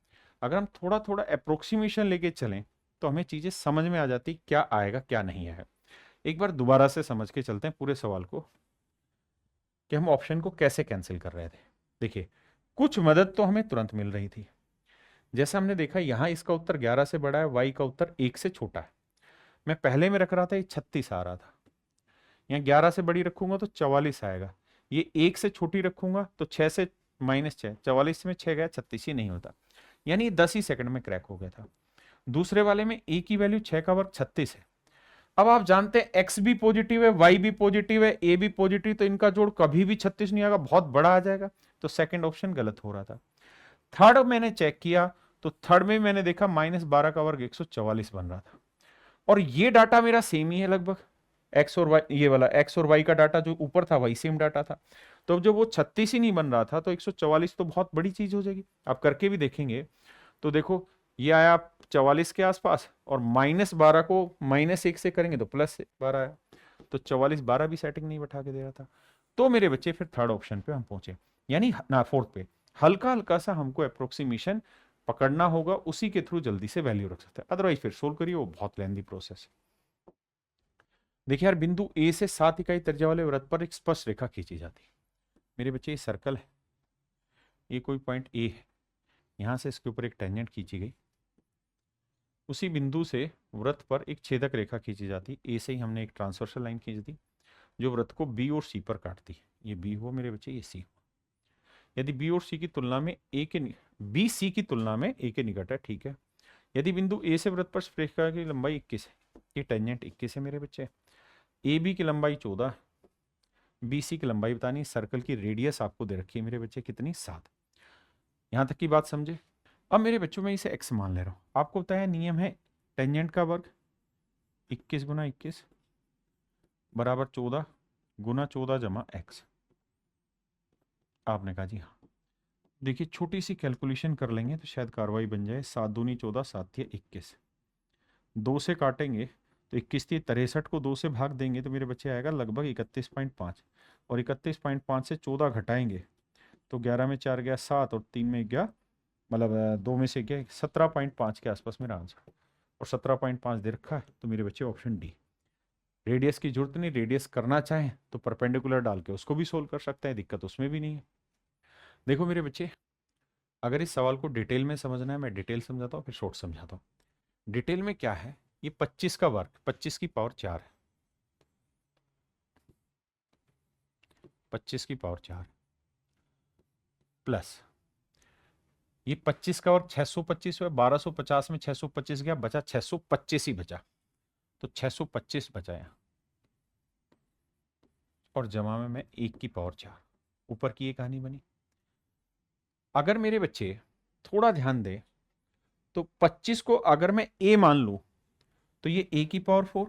अगर हम थोड़ा थोड़ा अप्रोक्सीमेशन लेके चलें तो हमें चीजें समझ में आ जाती क्या आएगा क्या नहीं है। एक बार दोबारा से समझ के चलते हैं पूरे सवाल को कि हम ऑप्शन को कैसे कैंसिल कर रहे थे। देखिए कुछ मदद तो हमें तुरंत मिल रही थी, जैसा हमने देखा यहां इसका उत्तर 11 से बड़ा है, वाई का उत्तर 1 से छोटा है। मैं पहले में रख रहा था ये 36 आ रहा था, यहाँ 11 से बड़ी रखूंगा तो 44 आएगा, ये 1 से छोटी रखूंगा तो 6 से -6, 44 में 6 गया 36 ही नहीं होता, यानी 10 ही सेकंड में क्रैक हो गया था। दूसरे वाले में ए की वैल्यू 6 का वर्ग 36 है। अब आप जानते हैं एक्स भी पॉजिटिव है, वाई भी पॉजिटिव है, ए भी पॉजिटिव, तो इनका जोड़ कभी भी 36 नहीं आएगा, बहुत बड़ा आ जाएगा, तो सेकंड ऑप्शन गलत हो रहा था। थर्ड मैंने चेक किया तो थर्ड में मैंने देखा -12 का वर्ग 144 बन रहा था, और ये डाटा मेरा सेम ही है लगभग, एक्स और वाई, ये वाला एक्स और वाई का डाटा जो ऊपर था वही सेम डाटा था। तो जब वो 36 ही नहीं बन रहा था तो 144 तो बहुत बड़ी चीज हो जाएगी। आप करके भी देखेंगे तो देखो ये आया 44 के आसपास, और -12 को -1 से करेंगे तो +12 आया, तो 44 12 भी सेटिंग नहीं बैठा के दे रहा था। तो मेरे बच्चे फिर थर्ड ऑप्शन पे हम पहुंचे, यानी ना फोर्थ पे। हल्का हल्का सा हमको अप्रोक्सीमेशन पकड़ना होगा, उसी के थ्रू जल्दी से वैल्यू रख सकते हैं, अदरवाइज फिर सोल्व करिए वो बहुत लेंदी प्रोसेस है। देखिए यार बिंदु ए से 7 इकाई त्रिज्या वाले वृत्त पर एक स्पर्श रेखा खींची जाती है। मेरे बच्चे ये सर्कल है, ये कोई पॉइंट ए है, यहां से इसके ऊपर एक टेंजेंट खींची गई, उसी बिंदु से वृत्त पर एक छेदक रेखा खींची जाती है। ए से ही हमने एक ट्रांसवर्सल लाइन खींच दी जो वृत्त को बी और सी पर काटती है। ये बी हो मेरे बच्चे, ये सी हो। यदि बी और सी की तुलना में बी सी की तुलना में ए के निकट है, ठीक है। यदि बिंदु ए से वृत्त पर रेखा की लंबाई 21 है, ये टेंजेंट 21 है मेरे बच्चे, ए बी की लंबाई 14, बी सी की लंबाई बतानी, सर्कल की रेडियस आपको दे रखी है मेरे बच्चे कितनी 7। यहां तक की बात समझे। अब मेरे बच्चों में इसे x मान ले रहा हूं, आपको बताया नियम है टेंजेंट का वर्ग 21 गुना 21 बराबर 14 गुना 14 जमा x। आपने कहा जी हाँ। देखिए छोटी सी कैलकुलेशन कर लेंगे तो शायद कार्रवाई बन जाए। 7 दूनी 14, 7 21, 2 से काटेंगे तो 21 थी, 63 को 2 से भाग देंगे तो मेरे बच्चे आएगा लगभग 31.5, और 31.5 से 14 घटाएंगे तो 11 में 4 गया 7, और 3 में गया मतलब 2 में से गया 17.5 के आसपास मेरा आंसर, और 17.5 दे रखा है, तो मेरे बच्चे ऑप्शन डी। रेडियस की जरूरत नहीं, रेडियस करना चाहें तो परपेंडिकुलर डाल के उसको भी सोल्व कर सकते हैं, दिक्कत उसमें भी नहीं है। देखो मेरे बच्चे अगर इस सवाल को डिटेल में समझना है मैं डिटेल समझाता हूँ फिर शॉर्ट समझाता हूँ। डिटेल में क्या है, ये 25 का वर्ग 25 की पावर 4 है, 25 की पावर 4 प्लस ये 25 का वर्ग 625 है, 1250 में 625 गया, बचा 625 ही बचा, तो 625 बचा यहाँ, और जमा में मैं 1 की पावर 4, ऊपर की ये कहानी बनी। अगर मेरे बच्चे थोड़ा ध्यान दे तो 25 को अगर मैं a मान लू तो ये a की power 4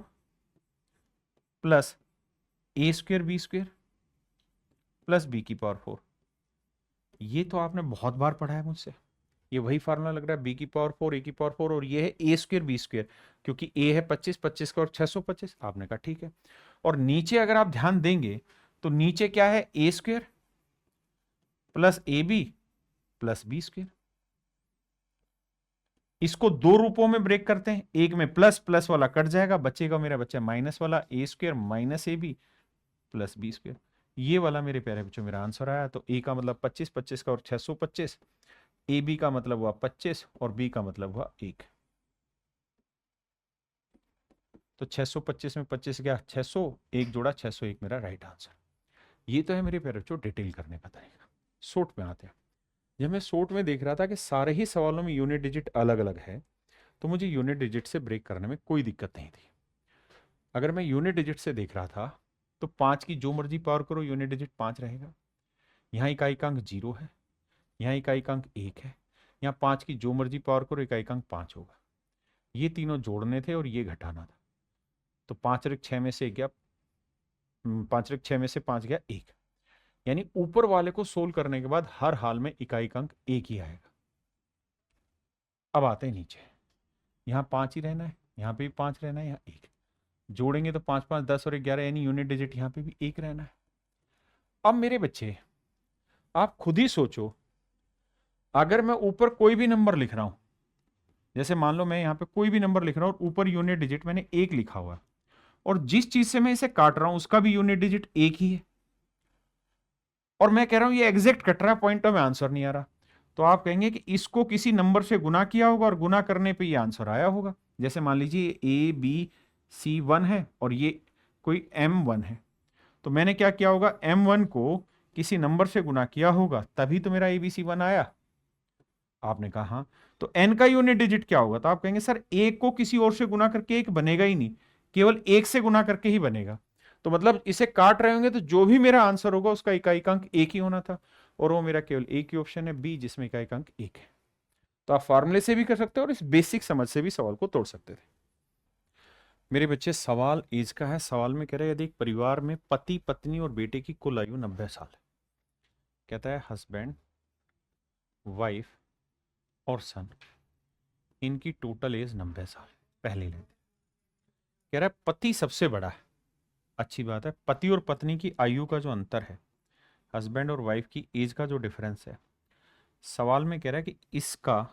plus a square B square plus b की पावर 4। ये तो आपने बहुत बार पढ़ा है मुझसे, ये वही फार्मूला लग रहा है, b की पावर 4 a की पावर 4, और ये है a स्क्वेयर बी स्क्वेयर, क्योंकि a है 25, 25 का और 625, आपने कहा ठीक है। और नीचे अगर आप ध्यान देंगे तो नीचे क्या है, A square plus A B plus B square. इसको दो रूपों में ब्रेक करते हैं, एक में प्लस प्लस वाला कट जाएगा, बचेगा मेरा बच्चा माइनस वाला, A square minus A B plus B square. ये वाला मेरे प्यारे बच्चों मेरा आंसर आया। तो ए का मतलब 25, 25 का और 625, ए बी का मतलब हुआ 25 और बी का मतलब हुआ 1। तो 625 में 25 गया 600, एक जोड़ा 601 मेरा राइट आंसर। ये तो है मेरे प्यारे बच्चों डिटेल करने का तरीका। सोट में आते हैं। जब मैं सोट में देख रहा था कि सारे ही सवालों में यूनिट डिजिट अलग अलग है, तो मुझे यूनिट डिजिट से ब्रेक करने में कोई दिक्कत नहीं थी। अगर मैं यूनिट डिजिट से देख रहा था तो 5 की जो मर्जी पावर करो यूनिट डिजिट 5 रहेगा। यहाँ इकाइकांक 0 है, यहाँ इकाइकांक 1 है, यहाँ 5 की जो मर्जी पावर करो इकाइकांक 5 होगा। ये तीनों जोड़ने थे और ये घटाना था। तो 5 × 6 में से गया 5 × 6 में से 5 गया 1। यानी ऊपर वाले को सोल्व करने के बाद हर हाल में इकाइकांक 1 ही आएगा। अब आते हैं नीचे, यहाँ 5 ही रहना है, यहाँ पे भी 5 रहना है, यहाँ 1 जोड़ेंगे तो 5 5 10 और 11, यानी यूनिट डिजिट यहाँ पे भी 1 रहना है। अब मेरे बच्चे आप खुद ही सोचो, अगर मैं ऊपर कोई भी नंबर लिख रहा हूं, जैसे मान लो मैं यहाँ पे कोई भी नंबर लिख रहा हूं और ऊपर यूनिट डिजिट मैंने 1 लिखा हुआ है, और जिस चीज से मैं इसे काट रहा हूं उसका भी यूनिट डिजिट 1 ही है, और मैं कह रहा हूं ये एग्जैक्ट कट रहा है, पॉइंटों में आंसर नहीं आ रहा, तो आप कहेंगे कि इसको किसी नंबर से गुना किया होगा और गुना करने पे ये आंसर आया होगा। जैसे मान लीजिए ए बी सी 1 है और ये कोई M1 है, तो मैंने क्या किया होगा, M1 को किसी नंबर से गुना किया होगा, तभी तो मेरा ABC1 आया। आपने कहा हाँ, तो n का यूनिट डिजिट क्या होगा, तो आप कहेंगे सर एक को किसी और से गुना करके एक बनेगा ही नहीं, केवल एक से गुना करके ही बनेगा। तो मतलब इसे काट रहे होंगे तो जो भी मेरा आंसर होगा उसका इकाइकांक 1 ही होना था, और वो मेरा केवल एक ही ऑप्शन है बी, जिसमें इकाइकांक 1 है। तो आप फार्मूले से भी कर सकते हो और इस बेसिक समझ से भी सवाल को तोड़ सकते थे। मेरे बच्चे सवाल एज का है। सवाल में कह रहे हैं यदि एक परिवार में पति पत्नी और बेटे की कुल आयु 90 साल है, कहता है हस्बैंड वाइफ और सन, इनकी टोटल एज 90 साल। पहले लेते, कह रहा है पति सबसे बड़ा है, अच्छी बात है। पति और पत्नी की आयु का जो अंतर है, हस्बैंड और वाइफ की एज का जो डिफरेंस है, सवाल में कह रहा है कि इसका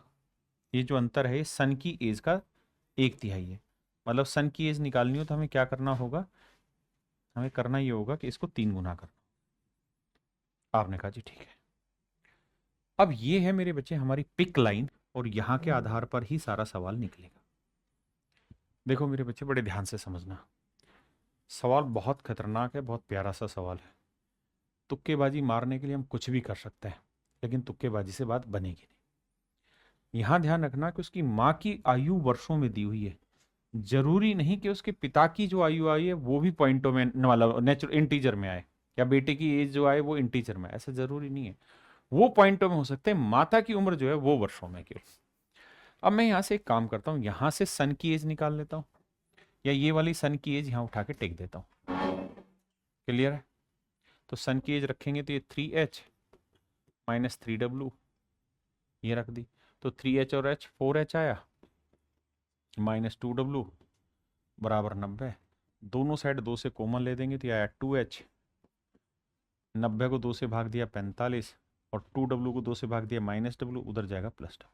ये जो अंतर है ये सन की एज का 1/3 है। मतलब सन की एज निकालनी हो तो हमें क्या करना होगा, हमें करना ये होगा कि इसको 3 गुना करना। आपने कहा जी ठीक है। अब ये है मेरे बच्चे हमारी पिक लाइन, और यहां के आधार पर ही सारा सवाल निकलेगा। देखो मेरे बच्चे बड़े ध्यान से समझना, सवाल बहुत खतरनाक है, बहुत प्यारा सा सवाल है। तुक्केबाजी मारने के लिए हम कुछ भी कर सकते हैं, लेकिन तुक्केबाजी से बात बनेगी नहीं। यहां ध्यान रखना कि उसकी माँ की आयु वर्षों में दी हुई है, जरूरी नहीं कि उसके पिता की जो आयु आई है वो भी पॉइंटों में वाला नेचुरल इंटीजर में आए, या बेटे की एज जो आए वो इंटीजर में, ऐसा जरूरी नहीं है। वो पॉइंटों में हो सकते हैं, माता की उम्र जो है वो वर्षों में केवल। अब मैं यहां से एक काम करता हूं, यहां से सन की एज निकाल लेता हूं, या ये वाली सन की एज यहां उठा के टेक देता हूं। क्लियर है? तो सन की एज रखेंगे तो ये 3h माइनस 3w ये रख दी, तो 3h और h 4h आया, माइनस 2w बराबर 90। दोनों साइड 2 से कॉमन ले देंगे तो ये आया 2h, 90 को 2 से भाग दिया 45, और 2w को 2 से भाग दिया -w, उधर जाएगा +w।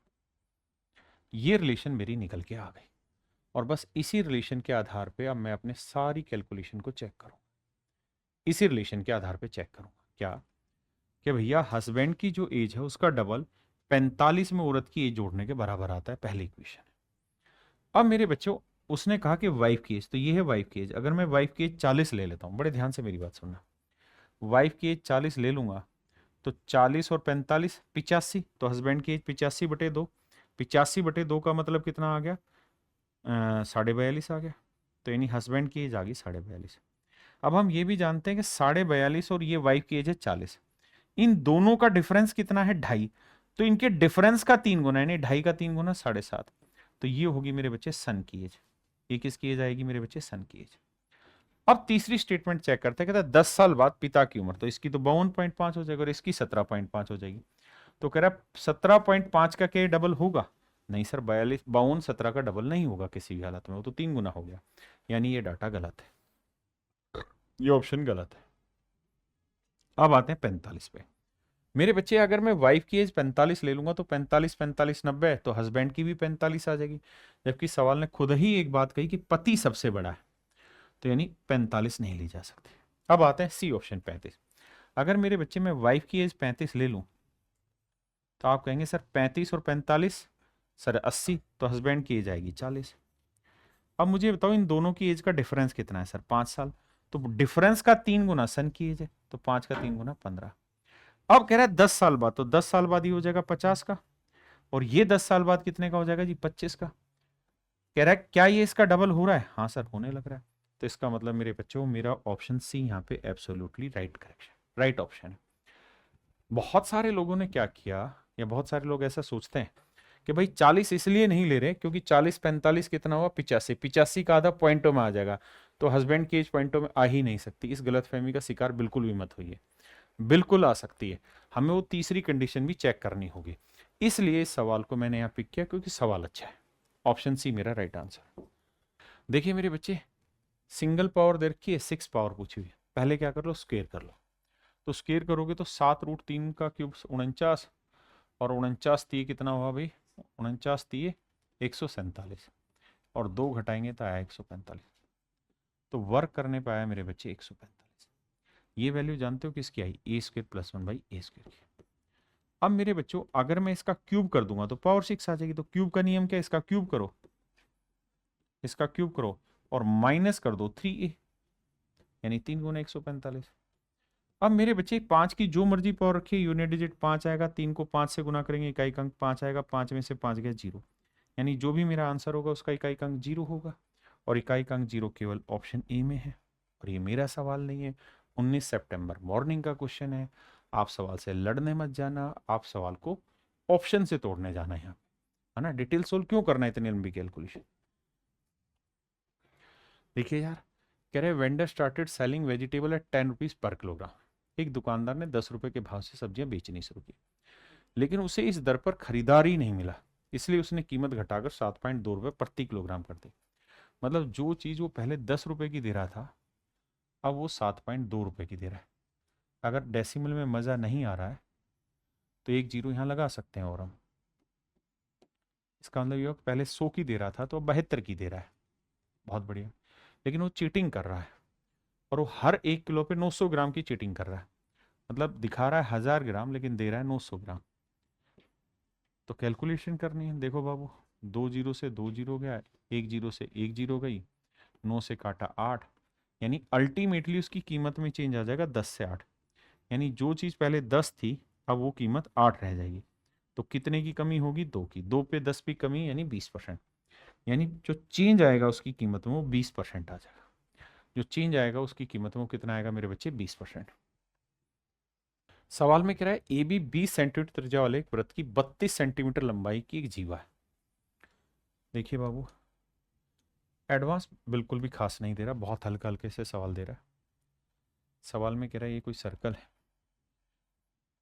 ये रिलेशन मेरी निकल के आ गई, और बस इसी रिलेशन के आधार पे अब मैं अपने सारी कैलकुलेशन को चेक करूँ। इसी रिलेशन के आधार पे चेक करूँगा क्या, कि भैया हस्बैंड की जो एज है उसका डबल 45 में औरत की एज जोड़ने के बराबर आता है, पहली इक्वेशन है। अब मेरे बच्चों उसने कहा कि वाइफ की एज, तो ये है वाइफ की एज। अगर मैं वाइफ की एज 40 ले लेता हूँ, बड़े ध्यान से मेरी बात सुनना, वाइफ की एज 40 ले लूंगा तो 40 और 45 85, तो हस्बैंड की एज 85/2, 85/2 का मतलब कितना आ गया, 42.5 आ गया। तो यानी हस्बैंड की एज आ गई 42.5। अब हम ये भी जानते हैं कि 42.5 और ये वाइफ की एज है 40, इन दोनों का डिफरेंस कितना है 2.5, तो इनके डिफरेंस का 3 गुना, यानी 2.5 का 3 गुना 7.5। तो ये होगी मेरे बच्चे सन की एज। ये किसकी एज आएगी मेरे बच्चे, सन की एज। अब तीसरी स्टेटमेंट चेक करते हैं, कहता है 10 साल बाद पिता की उम्र, तो इसकी तो 52.5 हो जाएगी और इसकी 17.5 हो जाएगी। तो कह रहा है 17.5 का क्या डबल होगा, नहीं सर 52 17 का डबल नहीं होगा किसी भी हालत में, वो तो 3 गुना हो गया, यानी ये डाटा गलत है, ये ऑप्शन गलत है। अब आते हैं 45 पे। मेरे बच्चे अगर मैं वाइफ की एज 45 ले लूंगा तो 45 45 90, तो हस्बैंड की भी 45 आ जाएगी। जबकि सवाल ने खुद ही एक बात कही कि पति सबसे बड़ा है, तो यानी 45 नहीं ली जा सकती। अब आते हैं सी ऑप्शन 35। अगर मेरे बच्चे में वाइफ की एज 35 ले लूं तो आप कहेंगे सर 35 और 45 सर 80, तो हस्बैंड की एज आएगी 40। अब मुझे बताओ इन दोनों की एज का डिफरेंस कितना है सर, 5 साल। तो डिफरेंस का 3 गुना सन की एज है, तो 5 का 3 गुना 15। अब कह रहा है 10 साल बाद, तो 10 साल बाद ही हो जाएगा 50 का, और ये 10 साल बाद कितने का हो जाएगा जी, 25 का। कह रहा है क्या ये इसका डबल हो रहा है, हाँ सर होने लग रहा है। तो इसका मतलब मेरे बच्चों मेरा ऑप्शन सी यहाँ पे absolutely right correction, right option है। बहुत सारे लोगों ने क्या किया, या बहुत सारे लोग ऐसा सोचते हैं कि भाई 40 इसलिए नहीं ले रहे क्योंकि 40 45 कितना हुआ, 85, 85 का आधा पॉइंटों में आ जाएगा, तो हस्बैंड की एज पॉइंटों में आ ही नहीं सकती। इस गलतफहमी का शिकार बिल्कुल भी मत होइए, बिल्कुल आ सकती है। हमें वो तीसरी कंडीशन भी चेक करनी होगी। इसलिए इस सवाल को मैंने यहां पिक किया क्योंकि सवाल अच्छा है। ऑप्शन सी मेरा राइट आंसर। देखिए मेरे बच्चे, सिंगल पावर दे रखी है, 6 पावर पूछी हुई है। पहले क्या कर लो, स्क्वेयर कर लो। तो स्क्वेयर करोगे तो 7√3 का क्यूब 49, और 49 तीय कितना हुआ भाई, 49 तीय 147, और 2 घटाएंगे तो आया 145। तो वर्क करने पे आया मेरे बच्चे 145। ये वैल्यू जानते हो किसकी आई, ए स्क्वेयर प्लस 1/a² की। अब मेरे बच्चों अगर मैं इसका क्यूब कर दूंगा तो पावर 6 आ जाएगी। तो क्यूब का नियम क्या है, इसका क्यूब करो, इसका क्यूब करो, और माइनस कर दो 3a, यानी 3 गुना 145। अब मेरे बच्चे 5 की जो मर्जी पावर रखिए, यूनिट डिजिट 5 आएगा, 3 को 5 से गुना करेंगे, इकाई अंक 5 आएगा, 5 में से 5 गया 0, यानी जो भी मेरा आंसर होगा उसका इकाई अंक 0 होगा, और इकाई अंक 0 केवल ऑप्शन ए में है। और ये मेरा सवाल नहीं है, 19 सितंबर मॉर्निंग का क्वेश्चन है। आप सवाल से लड़ने मत जाना, आप सवाल को ऑप्शन से तोड़ने जाना है, है ना। डिटेल सोल्व क्यों करना है इतनी लंबी कैलकुलेशन। देखिए यार, कह रहे vendor started selling vegetable at 10 rupees per kilogram. एक दुकानदार ने 10 रुपए के भाव से सब्जियां बेचनी शुरू की, लेकिन उसे इस दर पर खरीदार ही नहीं मिला, इसलिए उसने कीमत घटाकर 7.2 रुपए प्रति किलोग्राम कर दी। मतलब जो चीज वो पहले 10 रुपए की दे रहा था, अब वो 7.2 रुपए की दे रहा है। अगर डेसिमल में मजा नहीं आ रहा है तो एक जीरो यहाँ लगा सकते हैं, और हम इसका मतलब ये पहले 100 की दे रहा था तो अब 72 की दे रहा है। बहुत बढ़िया। लेकिन वो चीटिंग कर रहा है, और वो हर 1 किलो पे 900 ग्राम की चीटिंग कर रहा है। मतलब दिखा रहा है 1000 ग्राम लेकिन दे रहा है 900 ग्राम। तो कैलकुलेशन करनी है। देखो बाबू, 2 जीरो से 2 जीरो गया, 1 जीरो से 1 जीरो गई, 9 से काटा 8, यानी अल्टीमेटली उसकी कीमत में चेंज आ जाएगा 10 से 8। यानी जो चीज़ पहले 10 थी अब वो कीमत 8 रह जाएगी। तो कितने की कमी होगी, 2 की। 2 पे 10 की कमी यानी 20%। यानी जो चेंज आएगा उसकी कीमत में वो 20% आ जाएगा। जो चेंज आएगा उसकी कीमत में वो कितना आएगा मेरे बच्चे, 20%। सवाल में कह रहा है ए बी 20 सेंटीमीटर त्रिज्या वाले एक वृत्त की 32 सेंटीमीटर लंबाई की एक जीवा है। देखिए बाबू, एडवांस बिल्कुल भी खास नहीं दे रहा, बहुत हल्का हल्के से सवाल दे रहा है। सवाल में कह रहा है ये कोई सर्कल है।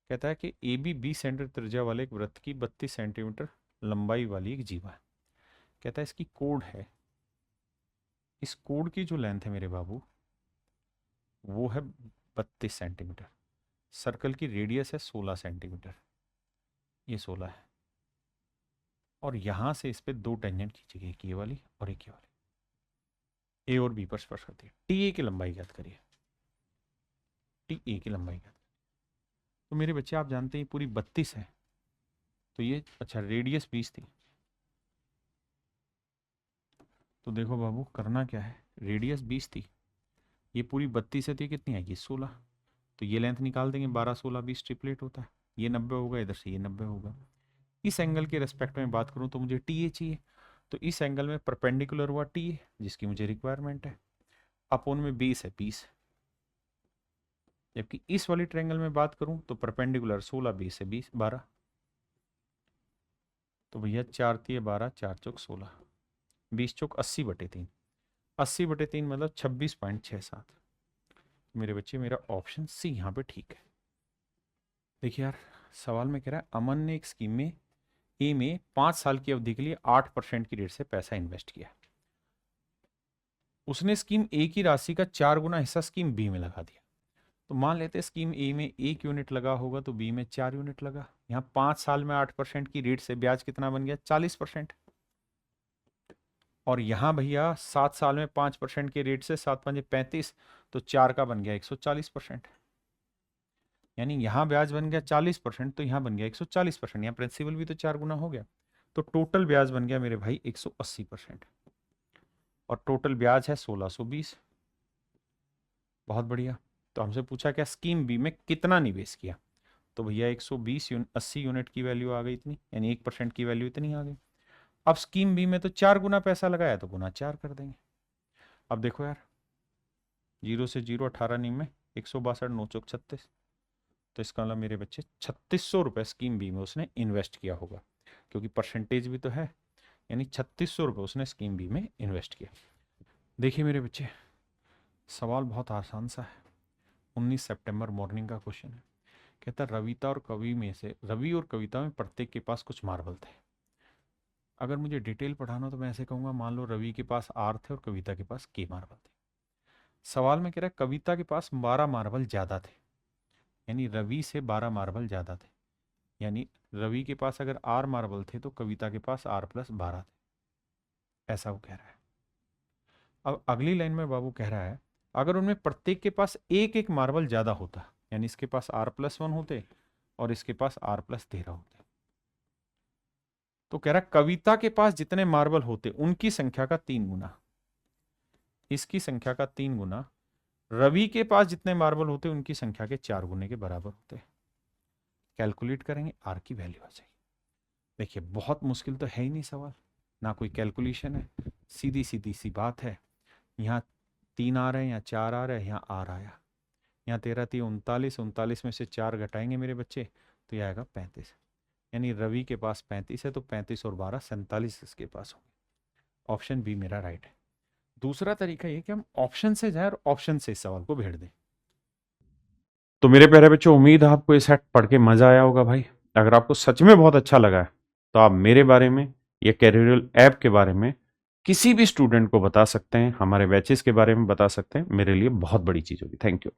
कहता है कि ए बी 20 सेंटीमीटर त्रिज्या वाले एक वृत्त की 32 सेंटीमीटर लंबाई वाली एक जीवा है। कहता है इसकी कोड है। इस कोड की जो लेंथ है मेरे बाबू वो है 32 सेंटीमीटर। सर्कल की रेडियस है 16 सेंटीमीटर, ये 16 है। और यहां से इस पे 2 टेंजेंट खींची गई, ये वाली और एक ये वाली। ए और बी पर स्पर्श करती है। टी ए की लंबाई ज्ञात करिए, टी ए की लंबाई ज्ञात। तो मेरे बच्चे आप जानते हैं पूरी 32 है, तो ये अच्छा रेडियस 20 थी। तो देखो बाबू करना क्या है, रेडियस 20 थी, ये पूरी 32 है, तो ये कितनी आएगी 16। तो ये लेंथ निकाल देंगे, 12 16 20 ट्रिपलेट होता है। ये 90 होगा, इधर से ये 90 होगा। इस एंगल के रेस्पेक्ट में बात करूं तो मुझे टी ए चाहिए। तो इस एंगल में परपेंडिकुलर हुआ टी ए जिसकी मुझे रिक्वायरमेंट है, अपोन में 20 है 20। जबकि इस वाली ट्रायंगल में बात करूं तो परपेंडिकुलर 16 20 है 20 12। तो भैया 4 तिये 12, 4 चौक 16, 20 चौक 80/3, 80/3 मतलब 26.67। मेरे बच्चे मेरा ऑप्शन सी यहाँ पे ठीक है। देखिए यार, सवाल में कह रहा है अमन ने एक स्कीम में ए में 5 साल की अवधि के लिए 8% की रेट से पैसा इन्वेस्ट किया। उसने स्कीम ए की राशि का 4 गुना हिस्सा स्कीम बी में लगा दिया। तो मान लेते हैं स्कीम ए में 1 यूनिट लगा होगा तो बी में 4 यूनिट लगा। यहाँ 5 साल में 8% की रेट से ब्याज कितना बन गया? 40%। और यहाँ भैया 7 साल में 5% के रेट से 7 5 35, तो 4 का बन गया 140%। यानी यहाँ ब्याज बन गया 40%, तो यहाँ बन गया 140%। यहाँ प्रिंसिपल भी तो 4 गुना हो गया, तो टोटल ब्याज बन गया मेरे भाई 180%। और टोटल ब्याज है 1620। बहुत बढ़िया। तो हमसे पूछा क्या स्कीम बी में कितना निवेश किया, तो भैया 80 यूनिट की वैल्यू आ गई इतनी, यानी 1% की वैल्यू इतनी आ गई। अब स्कीम बी में तो 4 गुना पैसा लगाया, तो गुना 4 कर देंगे। अब देखो यार, 0 से 0 18 में 162 9 चौक 36, तो इसका मतलब मेरे बच्चे 3600 रुपये स्कीम बी में उसने इन्वेस्ट किया होगा, क्योंकि परसेंटेज भी तो है, यानी 3600 रुपये उसने स्कीम बी में इन्वेस्ट किया। देखिए मेरे बच्चे, सवाल बहुत आसान सा है। 19 सितंबर मॉर्निंग का क्वेश्चन है। कहता रविता और कवि में से, रवि और कविता में प्रत्येक के पास कुछ मार्बल थे। अगर मुझे डिटेल पढ़ाना तो मैं ऐसे कहूँगा, मान लो रवि के पास आर थे और कविता के पास के मार्बल थे। सवाल में कह रहा है कविता के पास 12 मार्बल ज़्यादा थे, यानी रवि से 12 मार्बल ज़्यादा थे। यानी रवि के पास अगर आर मार्बल थे तो कविता के पास R+12 थे, ऐसा वो कह रहा है। अब अगली लाइन में बाबू कह रहा है अगर उनमें प्रत्येक के पास एक एक मार्बल ज़्यादा होता, यानी इसके पास R+1 होते और इसके पास R+13 होते, तो कह रहा कविता के पास जितने मार्बल होते उनकी संख्या का 3 गुना, इसकी संख्या का 3 गुना, रवि के पास जितने मार्बल होते उनकी संख्या के 4 गुने के बराबर होते। कैलकुलेट करेंगे, आर की वैल्यू आ जाएगी। देखिए बहुत मुश्किल तो है ही नहीं सवाल, ना कोई कैलकुलेशन है, सीधी सीधी सी बात है। यहाँ 3 आ रहे हैं, यहाँ 4 आ रहे हैं, यहाँ आर आया, यहाँ 13 3 39, 39 में से 4 घटाएंगे मेरे बच्चे तो यह आएगा 35। यानी रवि के पास 35 है, तो 35 और 12 47 इसके पास होंगे। ऑप्शन बी मेरा राइट है। दूसरा तरीका ये कि हम ऑप्शन से जाए और ऑप्शन से इस सवाल को भेड़ दें। तो मेरे प्यारे बच्चों, उम्मीद है आपको ये सेट पढ़ के मजा आया होगा भाई। अगर आपको सच में बहुत अच्छा लगा है तो आप मेरे बारे में या कैरियर ऐप के बारे में किसी भी स्टूडेंट को बता सकते हैं, हमारे बैचेस के बारे में बता सकते हैं। मेरे लिए बहुत बड़ी चीज़ होगी। Thank you.